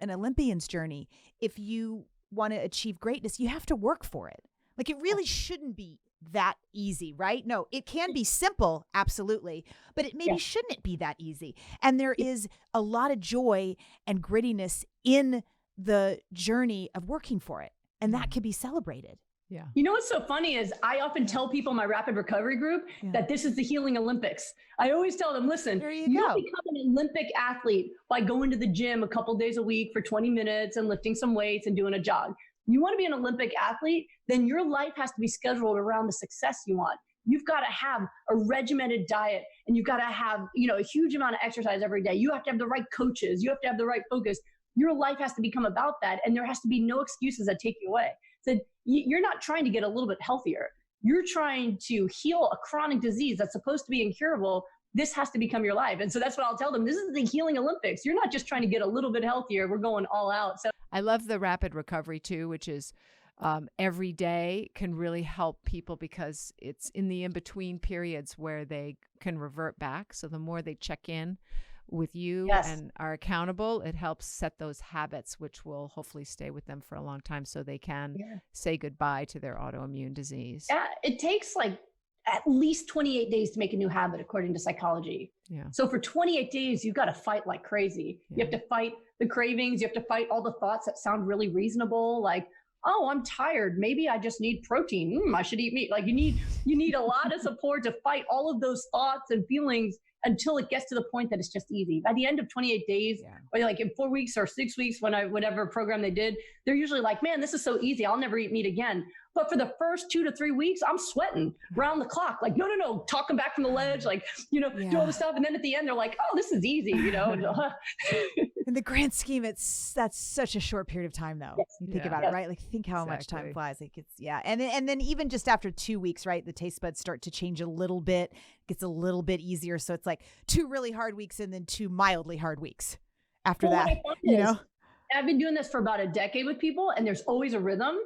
Olympian's journey. If you want to achieve greatness, you have to work for it. Like, it really shouldn't be that easy, right? No, it can be simple, absolutely, but it maybe shouldn't it be that easy. And there is a lot of joy and grittiness in the journey of working for it, and that can be celebrated. Yeah. You know what's so funny is I often tell people in my rapid recovery group that this is the healing Olympics. I always tell them, listen, you don't become an Olympic athlete by going to the gym a couple days a week for 20 minutes and lifting some weights and doing a jog. You want to be an Olympic athlete, then your life has to be scheduled around the success you want. You've got to have a regimented diet, and you've got to have, a huge amount of exercise every day. You have to have the right coaches. You have to have the right focus. Your life has to become about that, and there has to be no excuses that take you away. So you're not trying to get a little bit healthier. You're trying to heal a chronic disease that's supposed to be incurable. This has to become your life. And so that's what I'll tell them. This is the healing Olympics. You're not just trying to get a little bit healthier. We're going all out. So I love the rapid recovery too, which is every day can really help people, because it's in the in-between periods where they can revert back. So the more they check in with you and are accountable, it helps set those habits, which will hopefully stay with them for a long time, so they can say goodbye to their autoimmune disease. Yeah, it takes like at least 28 days to make a new habit, according to psychology. Yeah. So for 28 days, you've got to fight like crazy. You have to fight the cravings. You have to fight all the thoughts that sound really reasonable. Like, oh, I'm tired. Maybe I just need protein. I should eat meat. Like you need a lot of support to fight all of those thoughts and feelings until it gets to the point that it's just easy. By the end of 28 days, or like in 4 weeks or 6 weeks, whatever program they did, they're usually like, man, this is so easy. I'll never eat meat again. But for the first 2 to 3 weeks, I'm sweating round the clock. Like, no, talking back from the ledge, like, do all this stuff. And then at the end, they're like, oh, this is easy, In the grand scheme, that's such a short period of time, though. Yes. You think about it, right? Like, think how much time flies. Like, it's, And then even just after 2 weeks, right, the taste buds start to change a little bit, gets a little bit easier. So it's like 2 really hard weeks and then 2 mildly hard weeks after that, I've been doing this for about a decade with people, and there's always a rhythm.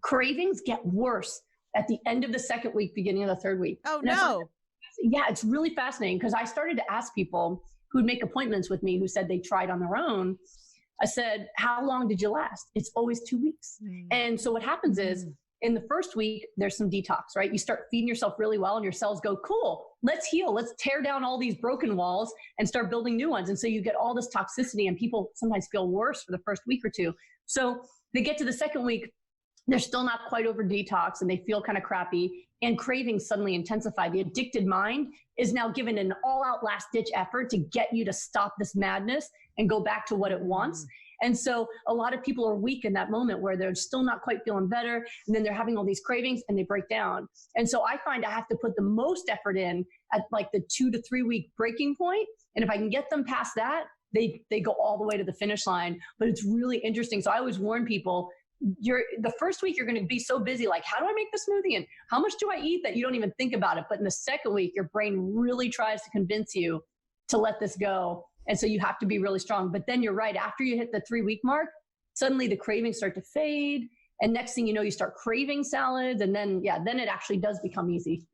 Cravings get worse at the end of the second week, beginning of the third week. Oh, no. Yeah, it's really fascinating because I started to ask people who'd make appointments with me who said they tried on their own. I said, how long did you last? It's always 2 weeks. And so what happens is in the first week, there's some detox, right? You start feeding yourself really well and your cells go, cool, let's heal. Let's tear down all these broken walls and start building new ones. And so you get all this toxicity and people sometimes feel worse for the first week or two. So they get to the second week, they're still not quite over detox and they feel kind of crappy and cravings suddenly intensify. The addicted mind is now given an all-out last-ditch effort to get you to stop this madness and go back to what it wants. And so a lot of people are weak in that moment where they're still not quite feeling better. And then they're having all these cravings and they break down. And so I find I have to put the most effort in at like the 2 to 3 week breaking point. And if I can get them past that, they go all the way to the finish line. But it's really interesting. So I always warn people, the first week you're going to be so busy, like, how do I make the smoothie and how much do I eat, that you don't even think about it. But in the second week, your brain really tries to convince you to let this go. And so you have to be really strong. But then you're right. After you hit the 3 week mark, suddenly the cravings start to fade. And next thing you know, you start craving salads. And then it actually does become easy.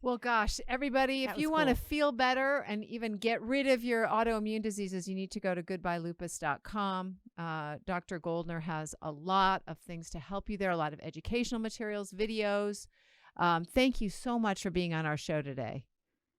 Well, gosh, everybody, if you want to feel better and even get rid of your autoimmune diseases, you need to go to goodbyelupus.com. Dr. Goldner has a lot of things to help you there, a lot of educational materials, videos. Thank you so much for being on our show today.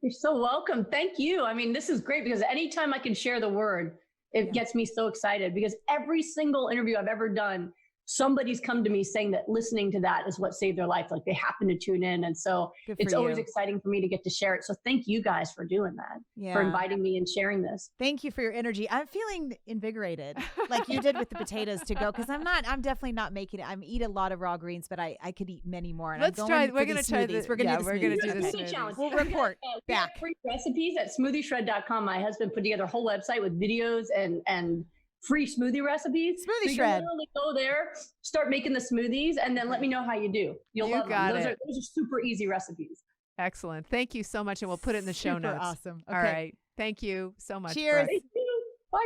You're so welcome. Thank you. I mean, this is great because anytime I can share the word, it gets me so excited because every single interview I've ever done, somebody's come to me saying that listening to that is what saved their life. Like they happen to tune in. And so it's always exciting for me to get to share it. So thank you guys for doing that, for inviting me and sharing this. Thank you for your energy. I'm feeling invigorated like you did with the potatoes to go. Cause I'm definitely not making it. I eat a lot of raw greens, but I could eat many more. And we're going to try this. We're going to do the smoothie challenge. We'll report back. Free recipes at SmoothieShred.com. My husband put together a whole website with videos and free smoothie recipes. Smoothie Shred. Literally go there, start making the smoothies, and then let me know how you do. You'll love them. Those are super easy recipes. Excellent. Thank you so much, and we'll put it in the show notes. Awesome. Okay. All right. Thank you so much. Cheers. Thank you. Bye,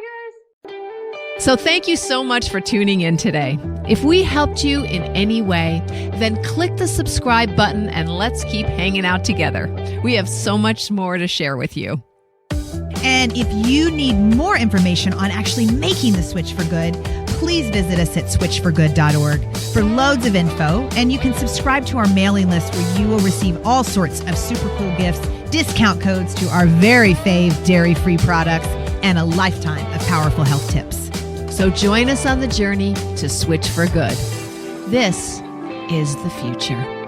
guys. So thank you so much for tuning in today. If we helped you in any way, then click the subscribe button and let's keep hanging out together. We have so much more to share with you. And if you need more information on actually making the switch for good, please visit us at switch4good.org for loads of info. And you can subscribe to our mailing list where you will receive all sorts of super cool gifts, discount codes to our very fave dairy-free products, and a lifetime of powerful health tips. So join us on the journey to Switch for Good. This is the future.